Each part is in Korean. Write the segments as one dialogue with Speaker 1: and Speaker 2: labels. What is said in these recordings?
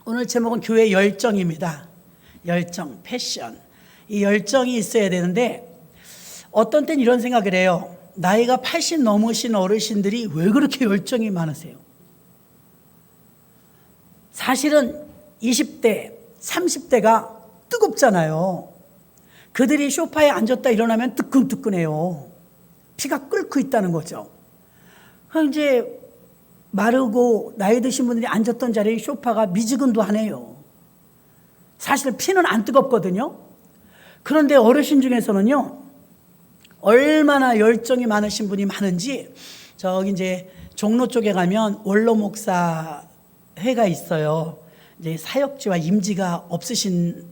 Speaker 1: 오늘 제목은 교회 열정입니다. 열정, 패션. 이 열정이 있어야 되는데 어떤 땐 이런 생각을 해요. 나이가 80 넘으신 어르신들이 왜 그렇게 열정이 많으세요? 사실은 20대, 30대가 뜨겁잖아요. 그들이 소파에 앉았다 일어나면 뜨끈뜨끈해요. 피가 끓고 있다는 거죠. 그럼 이제 마르고 나이 드신 분들이 앉았던 자리에 소파가 미지근도 하네요. 사실 피는 안 뜨겁거든요. 그런데 어르신 중에서는요, 얼마나 열정이 많으신 분이 많은지, 저기 이제 종로 쪽에 가면 원로 목사 회가 있어요. 이제 사역지와 임지가 없으신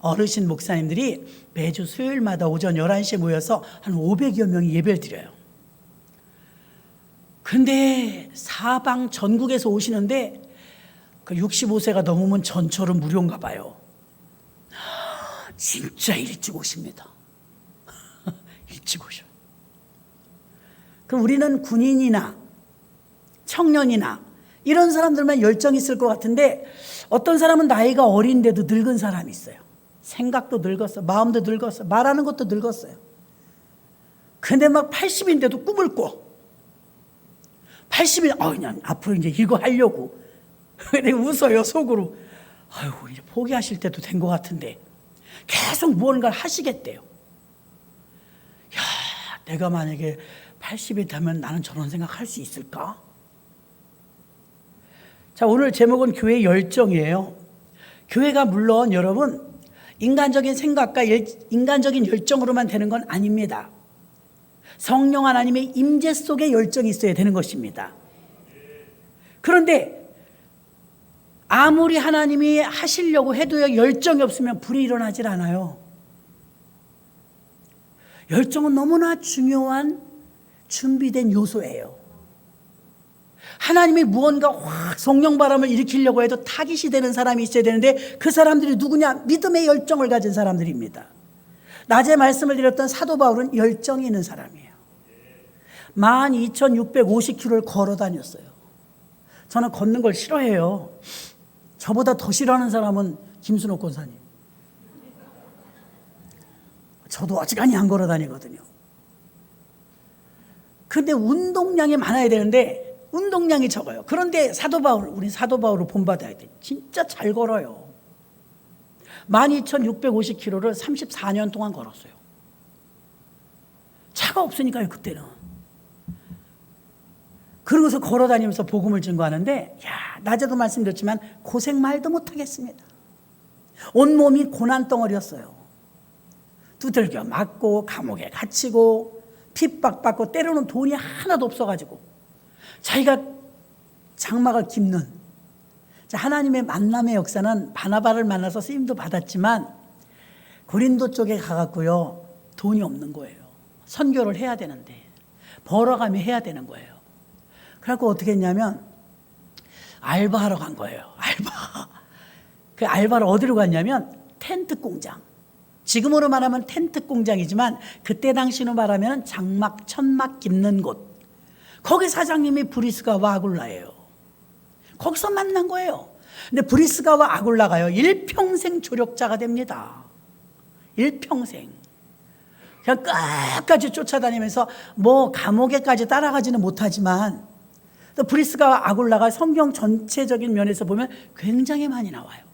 Speaker 1: 어르신 목사님들이 매주 수요일마다 오전 11시에 모여서 한 500여 명이 예배를 드려요. 근데 사방 전국에서 오시는데 그 65세가 넘으면 전철은 무료인가 봐요. 진짜 일찍 오십니다. 일찍 오셔. 그럼 우리는 군인이나 청년이나 이런 사람들만 열정이 있을 것 같은데 어떤 사람은 나이가 어린데도 늙은 사람이 있어요. 생각도 늙었어, 마음도 늙었어, 말하는 것도 늙었어요. 근데 막 80인데도 꿈을 꿔. 80인, 그냥 앞으로 이제 이거 하려고. 근데 웃어요, 속으로. 아이고, 이제 포기하실 때도 된 것 같은데. 계속 무언가를 하시겠대요. 야, 내가 만약에 80이 되면 나는 저런 생각할 수 있을까? 자, 오늘 제목은 교회 열정이에요. 교회가 물론 여러분, 인간적인 생각과 인간적인 열정으로만 되는 건 아닙니다. 성령 하나님의 임재 속에 열정이 있어야 되는 것입니다. 그런데 아무리 하나님이 하시려고 해도요, 열정이 없으면 불이 일어나질 않아요. 열정은 너무나 중요한 준비된 요소예요. 하나님이 무언가 확 성령 바람을 일으키려고 해도 타깃이 되는 사람이 있어야 되는데 그 사람들이 누구냐? 믿음의 열정을 가진 사람들입니다. 낮에 말씀을 드렸던 사도 바울은 열정이 있는 사람이에요. 12,650km를 걸어 다녔어요. 저는 걷는 걸 싫어해요. 저보다 더 싫어하는 사람은 김순옥 권사님. 저도 어지간히 안 걸어 다니거든요. 근데 운동량이 많아야 되는데 운동량이 적어요. 그런데 우리 사도 바울을 본받아야 돼. 진짜 잘 걸어요. 12,650km를 34년 동안 걸었어요. 차가 없으니까요, 그때는. 그러고서 걸어 다니면서 복음을 증거하는데, 낮에도 말씀드렸지만 고생 말도 못하겠습니다. 온몸이 고난덩어리였어요. 두들겨 맞고 감옥에 갇히고 핍박받고 때로는 돈이 하나도 없어가지고 자기가 장막을 깁는, 하나님의 만남의 역사는 바나바를 만나서 쓰임도 받았지만 고린도 쪽에 가갖고요, 돈이 없는 거예요. 선교를 해야 되는데 벌어가며 해야 되는 거예요. 그래갖고 어떻게 했냐면 알바하러 간 거예요. 그 알바를 어디로 갔냐면 텐트 공장. 지금으로 말하면 텐트 공장이지만 그때 당시로 말하면 장막, 천막 깁는 곳. 거기 사장님이 브리스가와 아굴라예요. 거기서 만난 거예요. 근데 브리스가와 아굴라가요, 일평생 조력자가 됩니다. 일평생. 그냥 끝까지 쫓아다니면서 뭐 감옥에까지 따라가지는 못하지만 또 브리스가와 아굴라가 성경 전체적인 면에서 보면 굉장히 많이 나와요.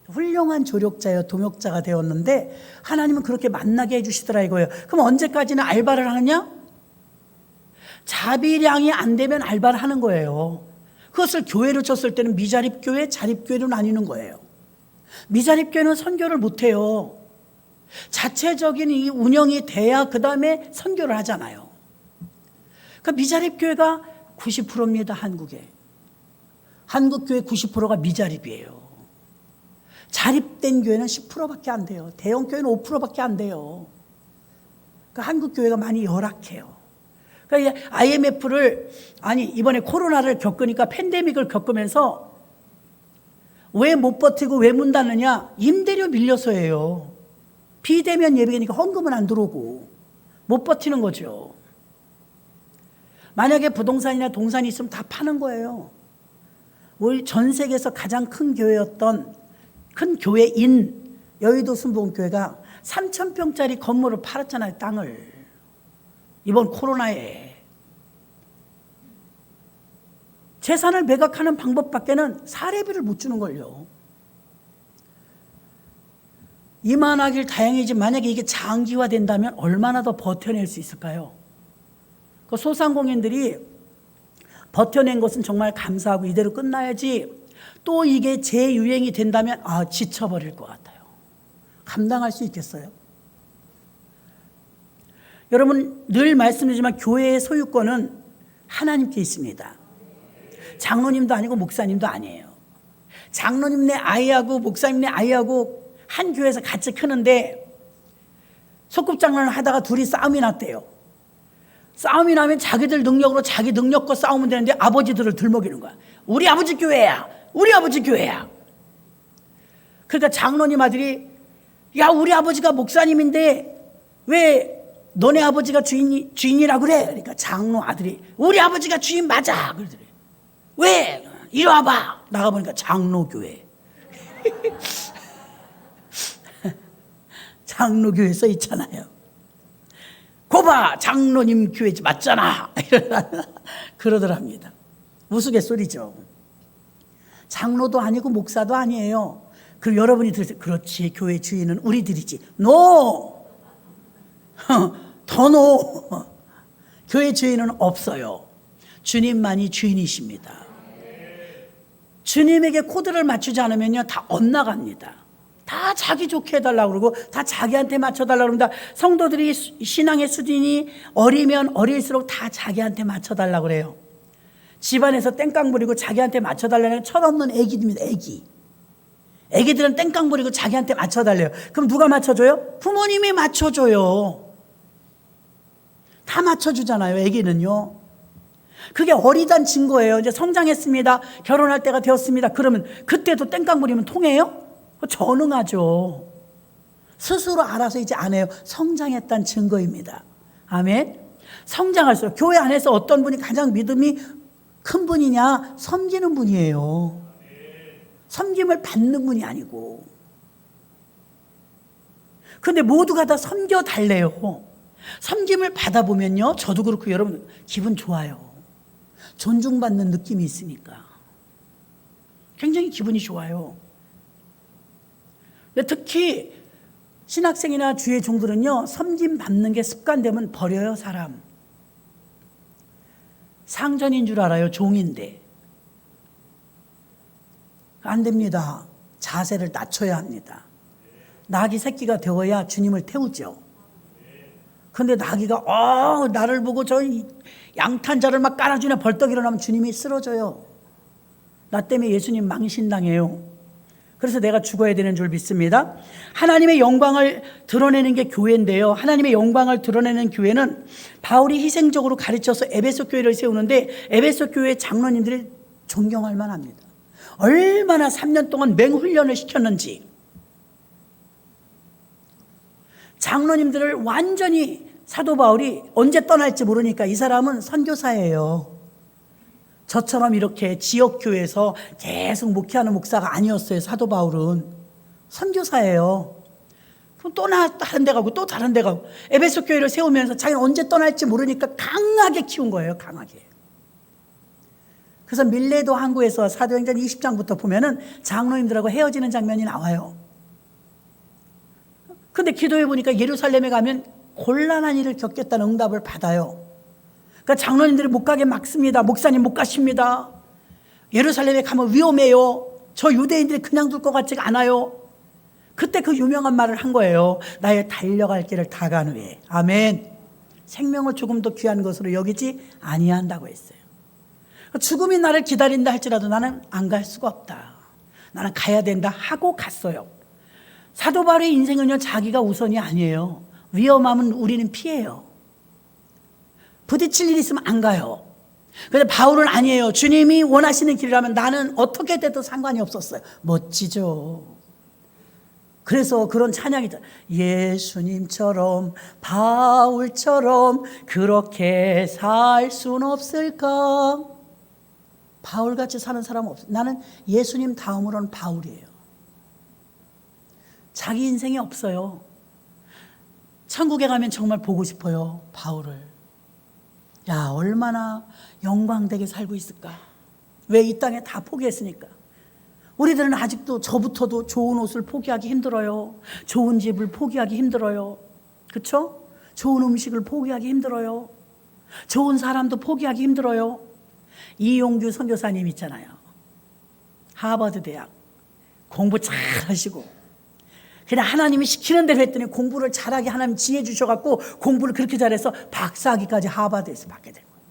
Speaker 1: 훌륭한 조력자여 동역자가 되었는데 하나님은 그렇게 만나게 해주시더라 이거예요. 그럼 언제까지는 알바를 하느냐? 자비량이 안 되면 알바를 하는 거예요. 그것을 교회로 쳤을 때는 미자립교회, 자립교회로 나뉘는 거예요. 미자립교회는 선교를 못해요. 자체적인 이 운영이 돼야 그 다음에 선교를 하잖아요. 그러니까 미자립교회가 90%입니다, 한국에. 한국교회 90%가 미자립이에요. 자립된 교회는 10%밖에 안 돼요. 대형교회는 5%밖에 안 돼요. 그러니까 한국교회가 많이 열악해요. 그러니까 IMF를, 이번에 코로나를 겪으니까 팬데믹을 겪으면서 왜 못 버티고 왜 문 닫느냐? 임대료 밀려서예요. 비대면 예배니까 헌금은 안 들어오고 못 버티는 거죠. 만약에 부동산이나 동산이 있으면 다 파는 거예요. 우리 전 세계에서 가장 큰 교회였던 큰 교회인 여의도 순복음교회가 3,000평짜리 건물을 팔았잖아요. 땅을. 이번 코로나에. 재산을 매각하는 방법밖에는 사례비를 못 주는 걸요. 이만하길 다행이지 만약에 이게 장기화된다면 얼마나 더 버텨낼 수 있을까요? 그 소상공인들이 버텨낸 것은 정말 감사하고 이대로 끝나야지 또 이게 재유행이 된다면 지쳐버릴 것 같아요. 감당할 수 있겠어요? 여러분 늘 말씀드리지만 교회의 소유권은 하나님께 있습니다. 장로님도 아니고 목사님도 아니에요. 장로님네 아이하고 목사님네 아이하고 한 교회에서 같이 크는데 소꿉장난을 하다가 둘이 싸움이 났대요. 싸움이 나면 자기들 능력으로 자기 능력과 싸우면 되는데 아버지들을 들먹이는 거야. 우리 아버지 교회야. 우리 아버지 교회야. 그러니까 장로님 아들이 야 우리 아버지가 목사님인데 왜 너네 아버지가 주인이라고 그래? 그러니까 장로 아들이 우리 아버지가 주인 맞아. 그러더래. 왜? 이리 와봐. 나가보니까 장로교회. 장로교회 써 있잖아요. 고봐 장로님 교회 맞잖아. 그러더랍니다. 우스갯소리죠. 장로도 아니고 목사도 아니에요. 그럼 여러분이 들으세요. 그렇지 교회 주인은 우리들이지. 노! 더 노! 교회 주인은 없어요. 주님만이 주인이십니다. 주님에게 코드를 맞추지 않으면요 다 엇나갑니다. 다 자기 좋게 해달라고 그러고 다 자기한테 맞춰달라고 그런다. 성도들이 신앙의 수준이 어리면 어릴수록 다 자기한테 맞춰달라고 그래요. 집안에서 땡깡 부리고 자기한테 맞춰달라는 철없는 애기입니다. 애기들은 땡깡 부리고 자기한테 맞춰달래요. 그럼 누가 맞춰줘요? 부모님이 맞춰줘요. 다 맞춰주잖아요. 애기는요. 그게 어리단 증거예요. 이제 성장했습니다. 결혼할 때가 되었습니다. 그러면 그때도 땡깡 부리면 통해요? 전응하죠. 스스로 알아서 이제 안 해요. 성장했다는 증거입니다. 아멘. 성장할수록 교회 안에서 어떤 분이 가장 믿음이 큰 분이냐? 섬기는 분이에요. 섬김을 받는 분이 아니고. 그런데 모두가 다 섬겨달래요. 섬김을 받아보면요 저도 그렇고 여러분 기분 좋아요. 존중받는 느낌이 있으니까 굉장히 기분이 좋아요. 특히 신학생이나 주의 종들은요 섬김 받는 게 습관되면 버려요. 사람 상전인 줄 알아요. 종인데 안 됩니다. 자세를 낮춰야 합니다. 낙이 새끼가 되어야 주님을 태우죠. 근데 나귀가 나를 보고 저 양탄자를 막 깔아주네 벌떡 일어나면 주님이 쓰러져요. 나 때문에 예수님 망신당해요. 그래서 내가 죽어야 되는 줄 믿습니다. 하나님의 영광을 드러내는 게 교회인데요. 하나님의 영광을 드러내는 교회는 바울이 희생적으로 가르쳐서 에베소 교회를 세우는데 에베소 교회 장로님들이 존경할 만합니다. 얼마나 3년 동안 맹훈련을 시켰는지 장로님들을 완전히 사도 바울이 언제 떠날지 모르니까 이 사람은 선교사예요. 저처럼 이렇게 지역교회에서 계속 목회하는 목사가 아니었어요. 사도 바울은 선교사예요. 그럼 또 다른 데 가고 또 다른 데 가고 에베소 교회를 세우면서 자기는 언제 떠날지 모르니까 강하게 키운 거예요. 강하게. 그래서 밀레도 항구에서 사도행전 20장부터 보면은 장로님들하고 헤어지는 장면이 나와요. 근데 기도해 보니까 예루살렘에 가면 곤란한 일을 겪겠다는 응답을 받아요. 그러니까 장로님들이 못 가게 막습니다. 목사님 못 가십니다. 예루살렘에 가면 위험해요. 저 유대인들이 그냥 둘 것 같지가 않아요. 그때 그 유명한 말을 한 거예요. 나의 달려갈 길을 다 간 후에 아멘. 생명을 조금 더 귀한 것으로 여기지 아니한다고 했어요. 죽음이 나를 기다린다 할지라도 나는 안 갈 수가 없다. 나는 가야 된다 하고 갔어요. 사도 바울의 인생은요 자기가 우선이 아니에요. 위험하면 우리는 피해요. 부딪힐 일이 있으면 안 가요. 그런데 바울은 아니에요. 주님이 원하시는 길이라면 나는 어떻게 돼도 상관이 없었어요. 멋지죠. 그래서 그런 찬양이죠. 예수님처럼 바울처럼 그렇게 살 순 없을까? 바울같이 사는 사람은 없어요. 나는 예수님 다음으로는 바울이에요. 자기 인생이 없어요. 천국에 가면 정말 보고 싶어요, 바울을. 야, 얼마나 영광되게 살고 있을까. 왜 이 땅에 다 포기했으니까. 우리들은 아직도 저부터도 좋은 옷을 포기하기 힘들어요. 좋은 집을 포기하기 힘들어요. 그렇죠? 좋은 음식을 포기하기 힘들어요. 좋은 사람도 포기하기 힘들어요. 이용규 선교사님 있잖아요. 하버드 대학 공부 잘 하시고 그냥 하나님이 시키는 대로 했더니 공부를 잘하게 하나님 지혜 주셔갖고 공부를 그렇게 잘해서 박사학위까지 하버드에서 받게 된 거예요.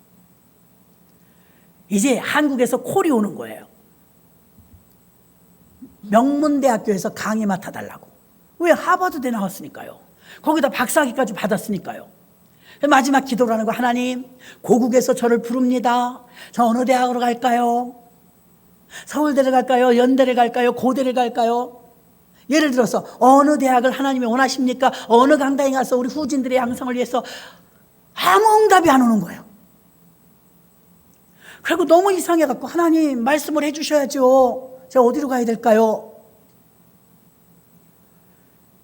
Speaker 1: 이제 한국에서 콜이 오는 거예요. 명문대학교에서 강의 맡아달라고. 왜? 하버드대 나왔으니까요. 거기다 박사학위까지 받았으니까요. 마지막 기도를 하는 거, 하나님 고국에서 저를 부릅니다. 저 어느 대학으로 갈까요? 서울대를 갈까요? 연대를 갈까요? 고대를 갈까요? 예를 들어서 어느 대학을 하나님이 원하십니까? 어느 강당에 가서 우리 후진들의 양성을 위해서 아무 응답이 안 오는 거예요. 그리고 너무 이상해갖고 하나님 말씀을 해주셔야죠. 제가 어디로 가야 될까요?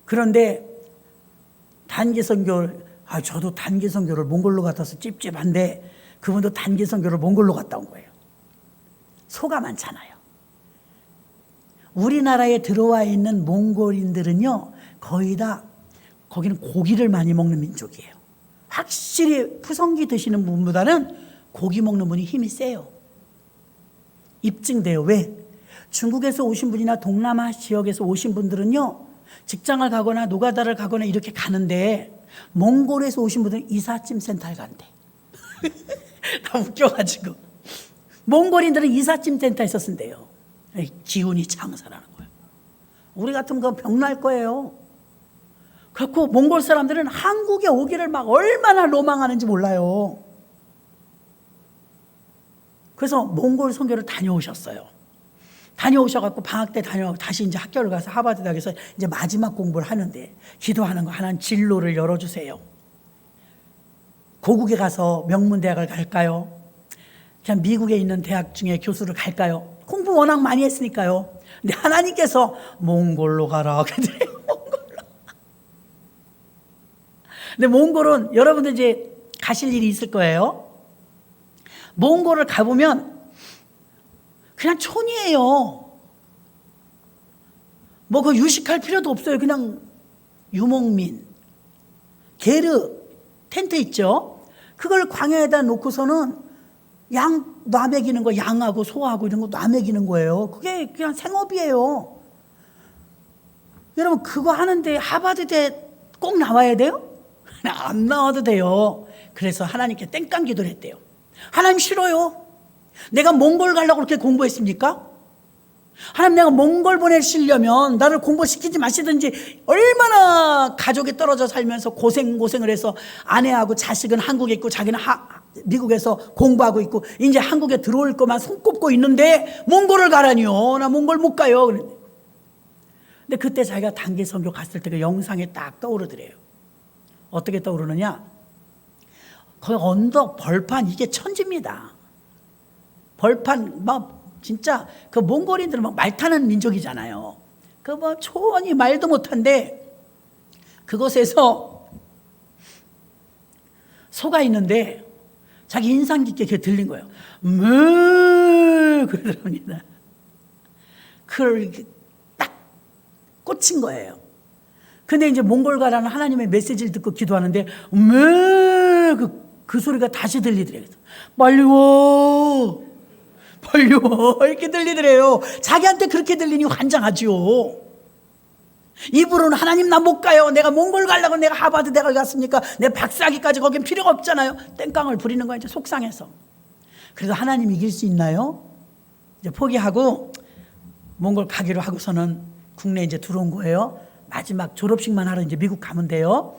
Speaker 1: 그런데 단기 선교를, 저도 단기 선교를 몽골로 갔다서 찝찝한데 그분도 단기 선교를 몽골로 갔다 온 거예요. 소가 많잖아요. 우리나라에 들어와 있는 몽골인들은요, 거의 다 거기는 고기를 많이 먹는 민족이에요. 확실히 푸성기 드시는 분보다는 고기 먹는 분이 힘이 세요. 입증돼요. 왜? 중국에서 오신 분이나 동남아 지역에서 오신 분들은요, 직장을 가거나 노가다를 가거나 이렇게 가는데 몽골에서 오신 분들은 이삿짐 센터에 간대. 다 웃겨가지고. 몽골인들은 이삿짐 센터에 있었는데요. 기운이 장사라는 거예요. 우리 같으면 그건 병날 거예요. 그렇고 몽골 사람들은 한국에 오기를 막 얼마나 로망하는지 몰라요. 그래서 몽골 선교를 다녀오셨어요. 다녀오셔갖고 방학 때 다녀오고 다시 이제 학교를 가서 하버드 대학에서 이제 마지막 공부를 하는데 기도하는 거, 하나님 진로를 열어주세요. 고국에 가서 명문대학을 갈까요? 그냥 미국에 있는 대학 중에 교수를 갈까요? 공부 워낙 많이 했으니까요. 근데 하나님께서 몽골로 가라. 몽골로. 근데 몽골은 여러분들 이제 가실 일이 있을 거예요. 몽골을 가보면 그냥 촌이에요. 뭐 그 유식할 필요도 없어요. 그냥 유목민, 게르, 텐트 있죠. 그걸 광야에다 놓고서는 양 놔먹이는 거, 양하고 소하고 이런 거 놔먹이는 거예요. 그게 그냥 생업이에요. 여러분 그거 하는데 하버드대 꼭 나와야 돼요? 안 나와도 돼요. 그래서 하나님께 땡깡 기도를 했대요. 하나님 싫어요. 내가 몽골 가려고 그렇게 공부했습니까? 하나님, 내가 몽골 보내시려면 나를 공부시키지 마시든지. 얼마나 가족이 떨어져 살면서 고생을 해서 아내하고 자식은 한국에 있고 자기는 미국에서 공부하고 있고 이제 한국에 들어올 것만 손꼽고 있는데 몽골을 가라니요. 나 몽골 못 가요. 근데 그때 자기가 단기 선교 갔을 때 그 영상에 딱 떠오르더래요. 어떻게 떠오르느냐? 거기 언덕, 벌판, 이게 천지입니다. 벌판, 막 진짜 그 몽골인들은 막 말 타는 민족이잖아요. 그 뭐 초원이 말도 못한데 그곳에서 소가 있는데 자기 인상 깊게 그게 들린 거예요. 그러더랍니다. 그걸 딱 꽂힌 거예요. 근데 이제 몽골 가라는 하나님의 메시지를 듣고 기도하는데 그 소리가 다시 들리더래요. 빨리 와, 빨리 와, 이렇게 들리더래요. 자기한테 그렇게 들리니 환장하지요. 입으로는 하나님 나 못 가요. 내가 몽골 가려고 내가 하버드 대학을 갔습니까? 내 박사학위까지 거긴 필요가 없잖아요. 땡깡을 부리는 거야, 이제 속상해서. 그래서 하나님 이길 수 있나요? 이제 포기하고 몽골 가기로 하고서는 국내에 이제 들어온 거예요. 마지막 졸업식만 하러 이제 미국 가면 돼요.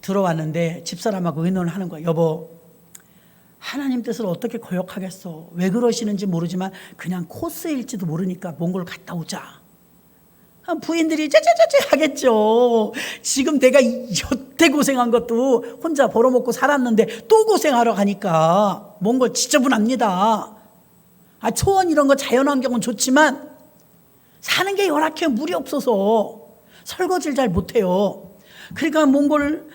Speaker 1: 들어왔는데 집사람하고 의논을 하는 거예요. 여보, 하나님 뜻을 어떻게 거역하겠어. 왜 그러시는지 모르지만 그냥 코스일지도 모르니까 몽골 갔다 오자. 부인들이 짜짜짜짜 하겠죠. 지금 내가 여태 고생한 것도 혼자 벌어먹고 살았는데 또 고생하러 가니까 몽골 지저분합니다. 초원 이런 거 자연환경은 좋지만 사는 게 열악해요. 물이 없어서 설거지를 잘 못해요. 그러니까 몽골,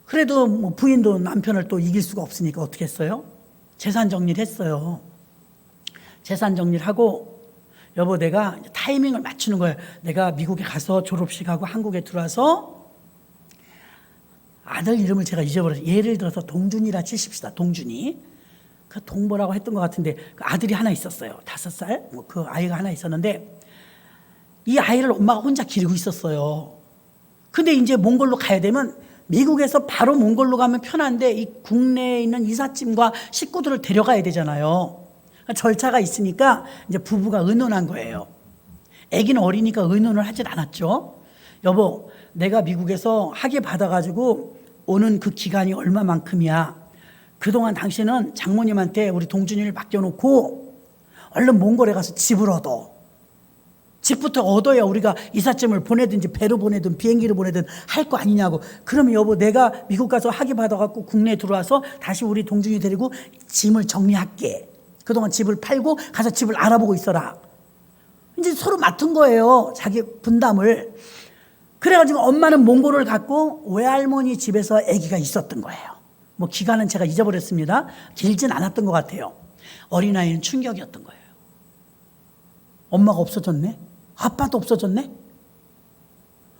Speaker 1: 그래도 뭐 부인도 남편을 또 이길 수가 없으니까 어떻게 했어요? 재산 정리를 했어요. 재산 정리를 하고, 여보 내가 타이밍을 맞추는 거예요. 내가 미국에 가서 졸업식하고 한국에 들어와서, 아들 이름을 제가 잊어버렸어요. 예를 들어서 동준이라 치십시다. 동준이. 그 동보라고 했던 것 같은데, 그 아들이 하나 있었어요. 5살. 뭐 그 아이가 하나 있었는데, 이 아이를 엄마가 혼자 기르고 있었어요. 근데 이제 몽골로 가야 되면, 미국에서 바로 몽골로 가면 편한데, 이 국내에 있는 이삿짐과 식구들을 데려가야 되잖아요. 절차가 있으니까 이제 부부가 의논한 거예요. 아기는 어리니까 의논을 하진 않았죠. 여보, 내가 미국에서 학위 받아가지고 오는 그 기간이 얼마만큼이야. 그동안 당신은 장모님한테 우리 동준이를 맡겨놓고 얼른 몽골에 가서 집을 얻어. 집부터 얻어야 우리가 이삿짐을 보내든지 배로 보내든 비행기로 보내든 할 거 아니냐고. 그러면 여보 내가 미국 가서 학위 받아갖고 국내에 들어와서 다시 우리 동준이 데리고 짐을 정리할게. 그동안 집을 팔고 가서 집을 알아보고 있어라. 이제 서로 맡은 거예요. 자기 분담을. 그래가지고 엄마는 몽골을 갔고 외할머니 집에서 아기가 있었던 거예요. 뭐 기간은 제가 잊어버렸습니다. 길진 않았던 것 같아요. 어린아이는 충격이었던 거예요. 엄마가 없어졌네? 아빠도 없어졌네?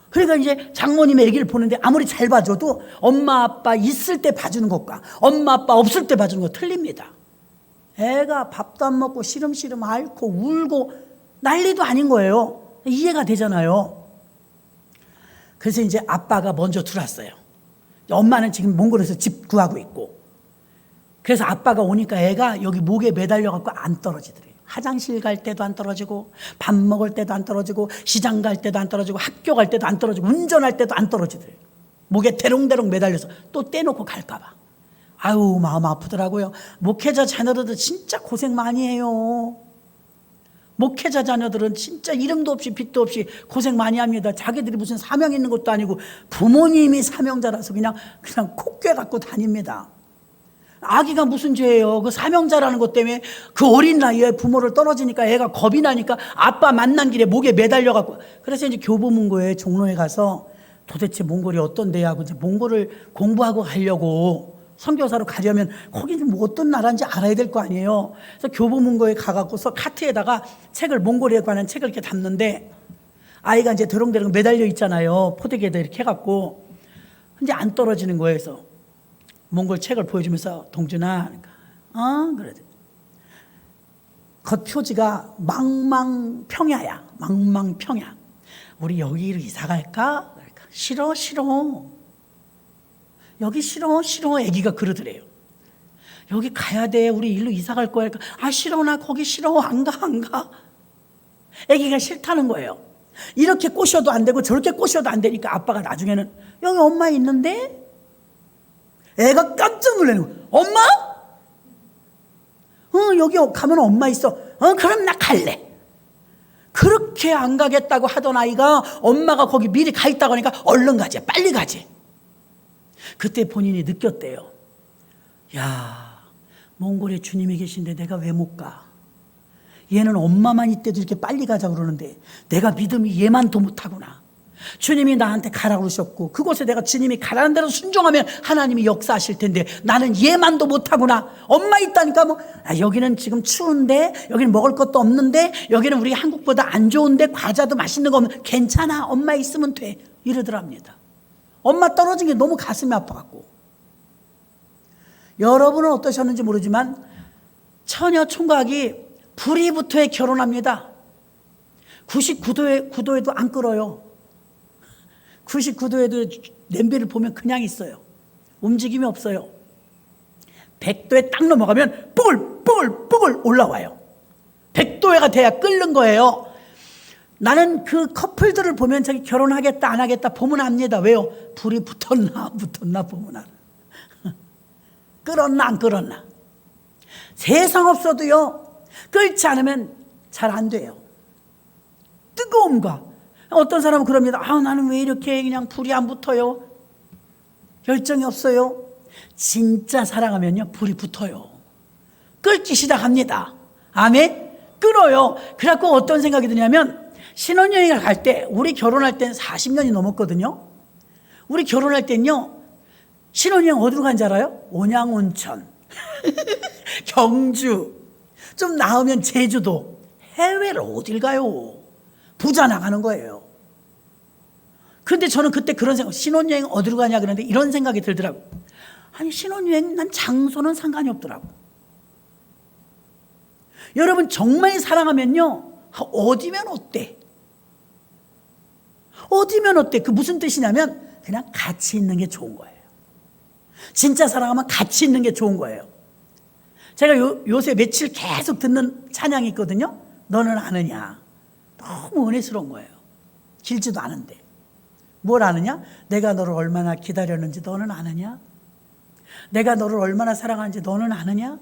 Speaker 1: 그러니까 이제 장모님의 아기를 보는데 아무리 잘 봐줘도 엄마 아빠 있을 때 봐주는 것과 엄마 아빠 없을 때 봐주는 거 틀립니다. 애가 밥도 안 먹고 시름시름 앓고 울고 난리도 아닌 거예요. 이해가 되잖아요. 그래서 이제 아빠가 먼저 들어왔어요. 엄마는 지금 몽골에서 집 구하고 있고. 그래서 아빠가 오니까 애가 여기 목에 매달려갖고 안 떨어지더래요. 화장실 갈 때도 안 떨어지고, 밥 먹을 때도 안 떨어지고, 시장 갈 때도 안 떨어지고, 학교 갈 때도 안 떨어지고, 운전할 때도 안 떨어지더래요. 목에 대롱대롱 매달려서 또 떼놓고 갈까봐. 아유, 마음 아프더라고요. 목회자 자녀들도 진짜 고생 많이 해요. 목회자 자녀들은 진짜 이름도 없이 빛도 없이 고생 많이 합니다. 자기들이 무슨 사명 있는 것도 아니고 부모님이 사명자라서 그냥 콧괴 갖고 다닙니다. 아기가 무슨 죄예요? 그 사명자라는 것 때문에 그 어린 나이에 부모를 떨어지니까 애가 겁이 나니까 아빠 만난 길에 목에 매달려 갖고. 그래서 이제 교보문고에 종로에 가서 도대체 몽골이 어떤 데야 하고 이제 몽골을 공부하고 가려고, 선교사로 가려면 거기는 뭐 어떤 나라인지 알아야 될 거 아니에요. 그래서 교보문고에 가갖고서 카트에다가 책을, 몽골에 관한 책을 이렇게 담는데 아이가 이제 대롱대롱 매달려 있잖아요. 포대기에다 이렇게 해갖고. 이제 안 떨어지는 거예요. 그래서 몽골 책을 보여주면서 동준아, 그래. 겉표지가 망망평야야. 망망평야. 우리 여기로 이사 갈까? 싫어. 여기 싫어. 애기가 그러더래요. 여기 가야 돼. 우리 일로 이사 갈 거야. 싫어. 나 거기 싫어. 안 가. 애기가 싫다는 거예요. 이렇게 꼬셔도 안 되고 저렇게 꼬셔도 안 되니까 아빠가 나중에는 여기 엄마 있는데? 애가 깜짝 놀라는 거예요. 엄마? 여기 가면 엄마 있어. 그럼 나 갈래. 그렇게 안 가겠다고 하던 아이가 엄마가 거기 미리 가 있다고 하니까 얼른 가지. 빨리 가지. 그때 본인이 느꼈대요. 야, 몽골에 주님이 계신데 내가 왜 못 가? 얘는 엄마만 있대도 이렇게 빨리 가자고 그러는데 내가 믿음이 얘만 더 못하구나. 주님이 나한테 가라고 그러셨고 그곳에 내가 주님이 가라는 대로 순종하면 하나님이 역사하실 텐데 나는 얘만도 못하구나. 엄마 있다니까 여기는 지금 추운데, 여기는 먹을 것도 없는데, 여기는 우리 한국보다 안 좋은데, 과자도 맛있는 거 없는, 괜찮아, 엄마 있으면 돼, 이러더랍니다. 엄마 떨어진 게 너무 가슴이 아파갖고. 여러분은 어떠셨는지 모르지만 처녀 총각이 불이 붙어야 결혼합니다. 99도에도 안 끓어요. 99도에도 냄비를 보면 그냥 있어요. 움직임이 없어요. 100도에 딱 넘어가면 뽀글 올라와요. 100도가 돼야 끓는 거예요. 나는 그 커플들을 보면 저기 결혼하겠다 안 하겠다 보면 압니다. 왜요? 불이 붙었나 보면 알아. 끓었나 안 끓었나. 세상 없어도요, 끓지 않으면 잘 안 돼요. 뜨거움과, 어떤 사람은 그럽니다. 나는 왜 이렇게 그냥 불이 안 붙어요? 열정이 없어요? 진짜 사랑하면요 불이 붙어요. 끓기 시작합니다. 아멘? 끊어요. 그래갖고 어떤 생각이 드냐면 신혼여행을 갈 때, 우리 결혼할 땐 40년이 넘었거든요. 우리 결혼할 땐요, 신혼여행 어디로 간지 알아요? 온양온천, 경주, 좀 나으면 제주도, 해외를 어딜 가요? 부자 나가는 거예요. 근데 저는 그때 그런 생각, 신혼여행 어디로 가냐 그러는데 이런 생각이 들더라고요. 아니, 신혼여행 난 장소는 상관이 없더라고. 여러분, 정말 사랑하면요, 어디면 어때? 어디면 어때? 그 무슨 뜻이냐면 그냥 같이 있는 게 좋은 거예요. 진짜 사랑하면 같이 있는 게 좋은 거예요. 제가 요새 며칠 계속 듣는 찬양이 있거든요. 너는 아느냐. 너무 은혜스러운 거예요. 길지도 않은데. 뭘 아느냐? 내가 너를 얼마나 기다렸는지 너는 아느냐? 내가 너를 얼마나 사랑하는지 너는 아느냐?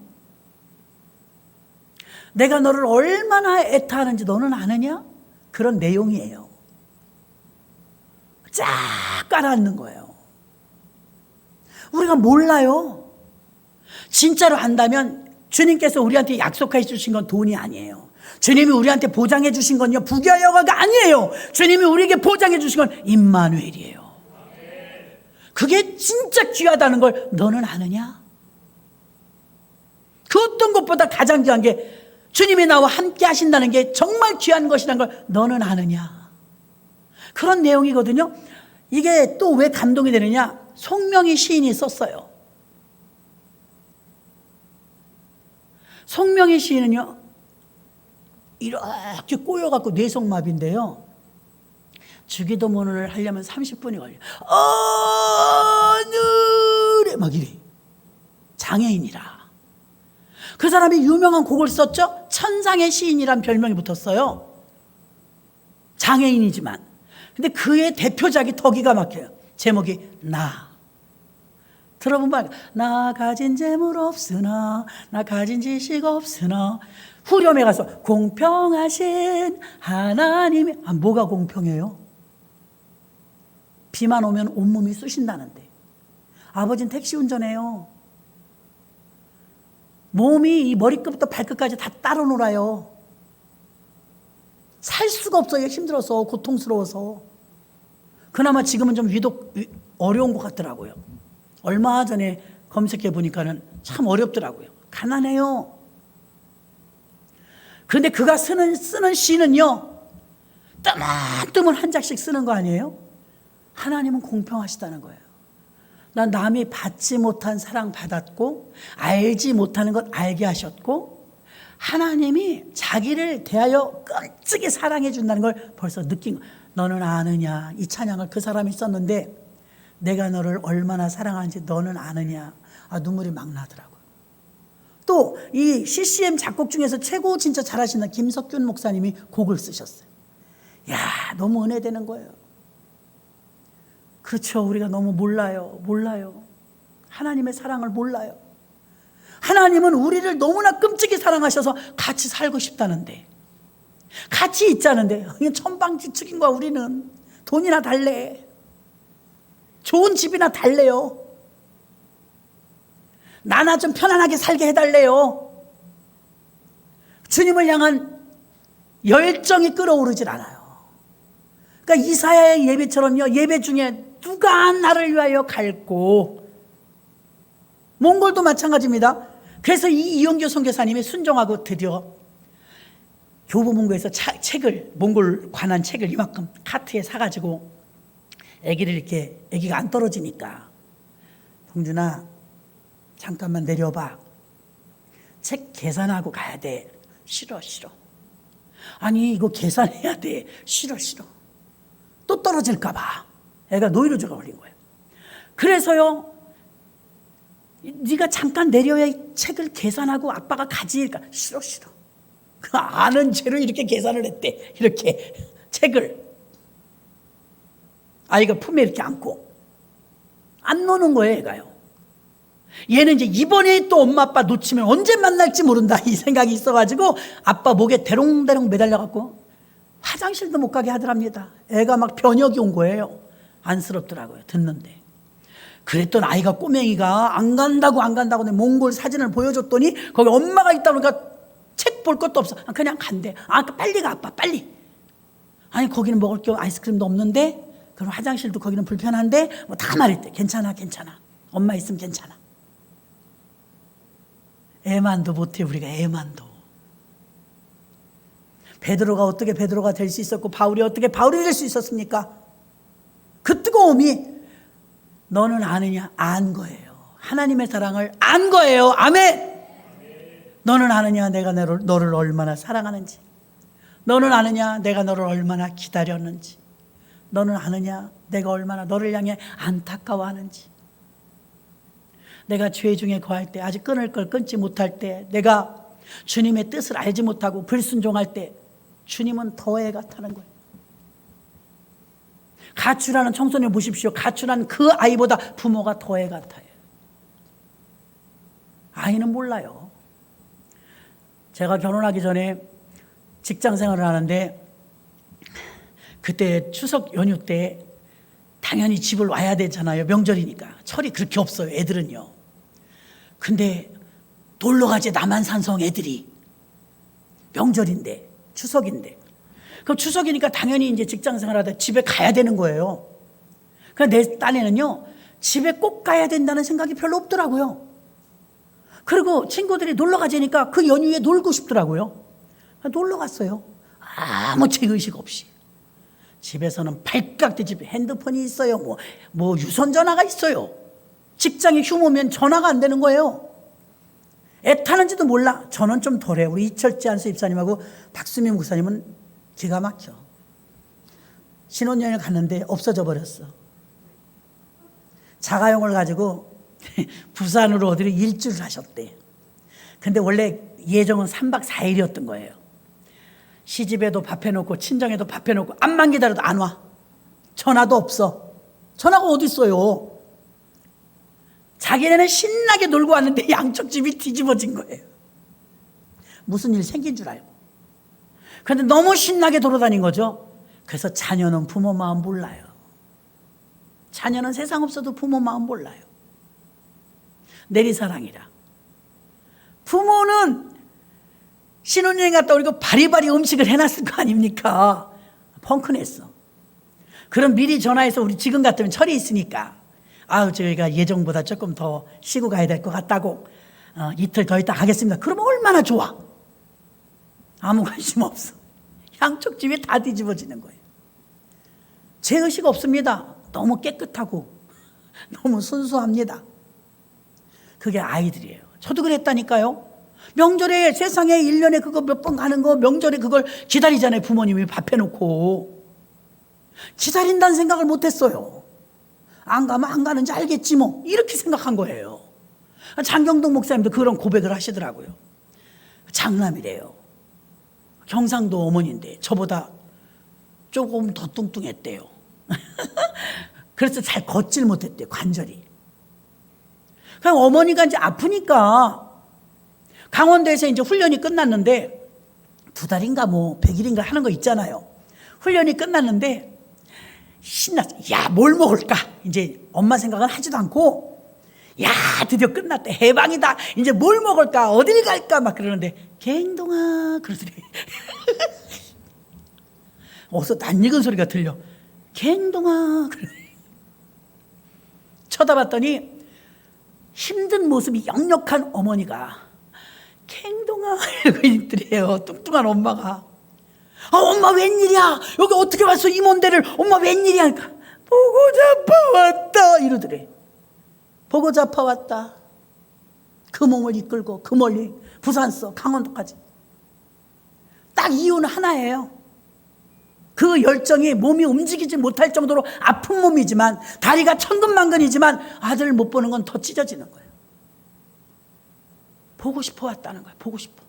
Speaker 1: 내가 너를 얼마나 애타하는지 너는 아느냐? 그런 내용이에요. 쫙 깔아앉는 거예요. 우리가 몰라요. 진짜로 한다면 주님께서 우리한테 약속해 주신 건 돈이 아니에요. 주님이 우리한테 보장해 주신 건요, 부귀영화가 아니에요. 주님이 우리에게 보장해 주신 건 임마누엘이에요. 그게 진짜 귀하다는 걸 너는 아느냐? 그 어떤 것보다 가장 귀한 게 주님이 나와 함께 하신다는 게 정말 귀한 것이라는 걸 너는 아느냐? 그런 내용이거든요. 이게 또 왜 감동이 되느냐? 송명희 시인이 썼어요. 송명희 시인은요, 이렇게 꼬여갖고 뇌성마비인데요, 주기도문을 하려면 30분이 걸려요. 하늘에 막 이래. 장애인이라. 그 사람이 유명한 곡을 썼죠. 천상의 시인이란 별명이 붙었어요. 장애인이지만. 근데 그의 대표작이 더 기가 막혀요. 제목이 나. 들어보면 나 가진 재물 없으나, 나 가진 지식 없으나, 후렴에 가서 공평하신 하나님이, 뭐가 공평해요? 비만 오면 온몸이 쑤신다는데 아버지는 택시 운전해요. 몸이 이 머리끝부터 발끝까지 다 따로 놀아요. 살 수가 없어요. 힘들어서, 고통스러워서. 그나마 지금은 좀 유독 어려운 것 같더라고요. 얼마 전에 검색해 보니까는 참 어렵더라고요. 가난해요. 그런데 그가 쓰는 시는요, 뜨문뜨문 한 장씩 쓰는 거 아니에요? 하나님은 공평하시다는 거예요. 난 남이 받지 못한 사랑 받았고, 알지 못하는 것 알게 하셨고, 하나님이 자기를 대하여 끔찍이 사랑해 준다는 걸 벌써 느낀 거예요. 너는 아느냐? 이 찬양을 그 사람이 썼는데, 내가 너를 얼마나 사랑하는지 너는 아느냐? 눈물이 막 나더라고요. 또 이 CCM 작곡 중에서 최고 진짜 잘하시는 김석균 목사님이 곡을 쓰셨어요. 야, 너무 은혜되는 거예요. 그렇죠. 우리가 너무 몰라요. 하나님의 사랑을 몰라요. 하나님은 우리를 너무나 끔찍이 사랑하셔서 같이 살고 싶다는데, 같이 있자는데, 천방지축인 거야. 우리는 돈이나 달래, 좋은 집이나 달래요. 나나 좀 편안하게 살게 해달래요. 주님을 향한 열정이 끓어오르질 않아요. 그러니까 이사야의 예배처럼요, 예배 중에 누가 나를 위하여 갈고, 몽골도 마찬가지입니다. 그래서 이 이용규 선교사님이 순종하고 드디어 교보문고에서 책을, 몽골 관한 책을 이만큼 카트에 사가지고 아기를 이렇게, 아기가 안 떨어지니까, 동준아 잠깐만 내려봐, 책 계산하고 가야 돼. 싫어. 아니 이거 계산해야 돼. 싫어. 또 떨어질까 봐 애가 노이로제가 걸린 거예요. 그래서요, 네가 잠깐 내려야 책을 계산하고 아빠가 가지. 그러니까 싫어. 그 아는 죄로 이렇게 계산을 했대. 이렇게 책을 아이가 품에 이렇게 안고 안 노는 거예요, 애가요. 얘는 이제 이번에 또 엄마 아빠 놓치면 언제 만날지 모른다 이 생각이 있어가지고 아빠 목에 대롱대롱 매달려갖고 화장실도 못 가게 하더랍니다. 애가 막 변역이 온 거예요. 안쓰럽더라고요, 듣는데. 그랬던 아이가, 꼬맹이가 안 간다고 몽골 사진을 보여줬더니 거기 엄마가 있다 보니까 책 볼 것도 없어. 그냥 간대. 빨리 가, 아빠, 빨리. 아니, 거기는 먹을 게 아이스크림도 없는데, 그럼 화장실도 거기는 불편한데, 뭐 다 말했대. 괜찮아, 괜찮아. 엄마 있으면 괜찮아. 애만도 못해, 우리가 애만도. 베드로가 어떻게 베드로가 될 수 있었고, 바울이 어떻게 바울이 될 수 있었습니까? 그 뜨거움이 너는 아느냐? 안 거예요. 하나님의 사랑을 안 거예요. 아멘. 너는 아느냐? 내가 너를 얼마나 사랑하는지. 너는 아느냐? 내가 너를 얼마나 기다렸는지. 너는 아느냐? 내가 얼마나 너를 향해 안타까워하는지. 내가 죄 중에 거할 때, 아직 끊을 걸 끊지 못할 때, 내가 주님의 뜻을 알지 못하고 불순종할 때 주님은 더 애 같다는 거예요. 가출하는 청소년 보십시오. 가출한 그 아이보다 부모가 더 애 같아요. 아이는 몰라요. 제가 결혼하기 전에 직장 생활을 하는데, 그때 추석 연휴 때 당연히 집을 와야 되잖아요. 명절이니까. 철이 그렇게 없어요, 애들은요. 근데 놀러 가지 남한산성 애들이. 명절인데, 추석인데. 그럼 추석이니까 당연히 이제 직장 생활하다 집에 가야 되는 거예요. 그래서 내 딴에는요, 집에 꼭 가야 된다는 생각이 별로 없더라고요. 그리고 친구들이 놀러 가자니까 그 연휴에 놀고 싶더라고요. 놀러 갔어요. 아무 죄의식 없이. 집에서는 발칵 뒤집어 핸드폰이 있어요. 뭐 유선전화가 있어요. 직장에 휴무면 전화가 안 되는 거예요. 애 타는지도 몰라. 저는 좀 덜해요. 우리 이철재 안수 입사님하고 박수민 목사님은 기가 막혀. 신혼여행을 갔는데 없어져 버렸어. 자가용을 가지고 부산으로 어디를 일주를 하셨대. 근데 원래 예정은 3박 4일이었던 거예요. 시집에도 밥 해놓고 친정에도 밥 해놓고 암만 기다려도 안 와. 전화도 없어. 전화가 어디 있어요. 자기네는 신나게 놀고 왔는데 양쪽 집이 뒤집어진 거예요. 무슨 일 생긴 줄 알고. 그런데 너무 신나게 돌아다닌 거죠. 그래서 자녀는 부모 마음 몰라요. 자녀는 세상 없어도 부모 마음 몰라요. 내리사랑이라. 부모는 신혼여행 갔다 오니까 바리바리 음식을 해놨을 거 아닙니까? 펑크냈어. 그럼 미리 전화해서 우리 지금 같으면 철이 있으니까, 저희가 예정보다 조금 더 쉬고 가야 될 것 같다고, 이틀 더 있다 가겠습니다. 그러면 얼마나 좋아. 아무 관심 없어. 양쪽 집이 다 뒤집어지는 거예요. 죄의식 없습니다. 너무 깨끗하고 너무 순수합니다. 그게 아이들이에요. 저도 그랬다니까요. 명절에 세상에 1년에 그거 몇 번 가는 거, 명절에 그걸 기다리잖아요. 부모님이 밥 해놓고. 기다린다는 생각을 못했어요. 안 가면 안 가는지 알겠지 뭐, 이렇게 생각한 거예요. 장경동 목사님도 그런 고백을 하시더라고요. 장남이래요. 경상도 어머니인데 저보다 조금 더 뚱뚱했대요. 그래서 잘 걷질 못했대요, 관절이. 그냥 어머니가 이제 아프니까 강원도에서 이제 훈련이 끝났는데 2달인가 100일인가 하는 거 있잖아요. 훈련이 끝났는데 신났어. 야, 뭘 먹을까? 이제 엄마 생각은 하지도 않고, 야, 드디어 끝났대. 해방이다. 이제 뭘 먹을까? 어딜 갈까? 막 그러는데, 갱동아. 그러더니. 어디서 낯익은 소리가 들려. 갱동아. 쳐다봤더니 힘든 모습이 역력한 어머니가 갱동아 이러고 있더래요. 뚱뚱한 엄마가. 엄마 웬일이야? 여기 어떻게 왔어? 임원대를. 엄마 웬일이야? 하니까 보고 잡아왔다 이러더래. 보고 잡아왔다. 그 몸을 이끌고 그 멀리 부산서 강원도까지. 딱 이유는 하나예요. 그 열정이 몸이 움직이지 못할 정도로 아픈 몸이지만, 다리가 천근만근이지만 아들을 못 보는 건 더 찢어지는 거예요. 보고 싶어 왔다는 거예요. 보고 싶어.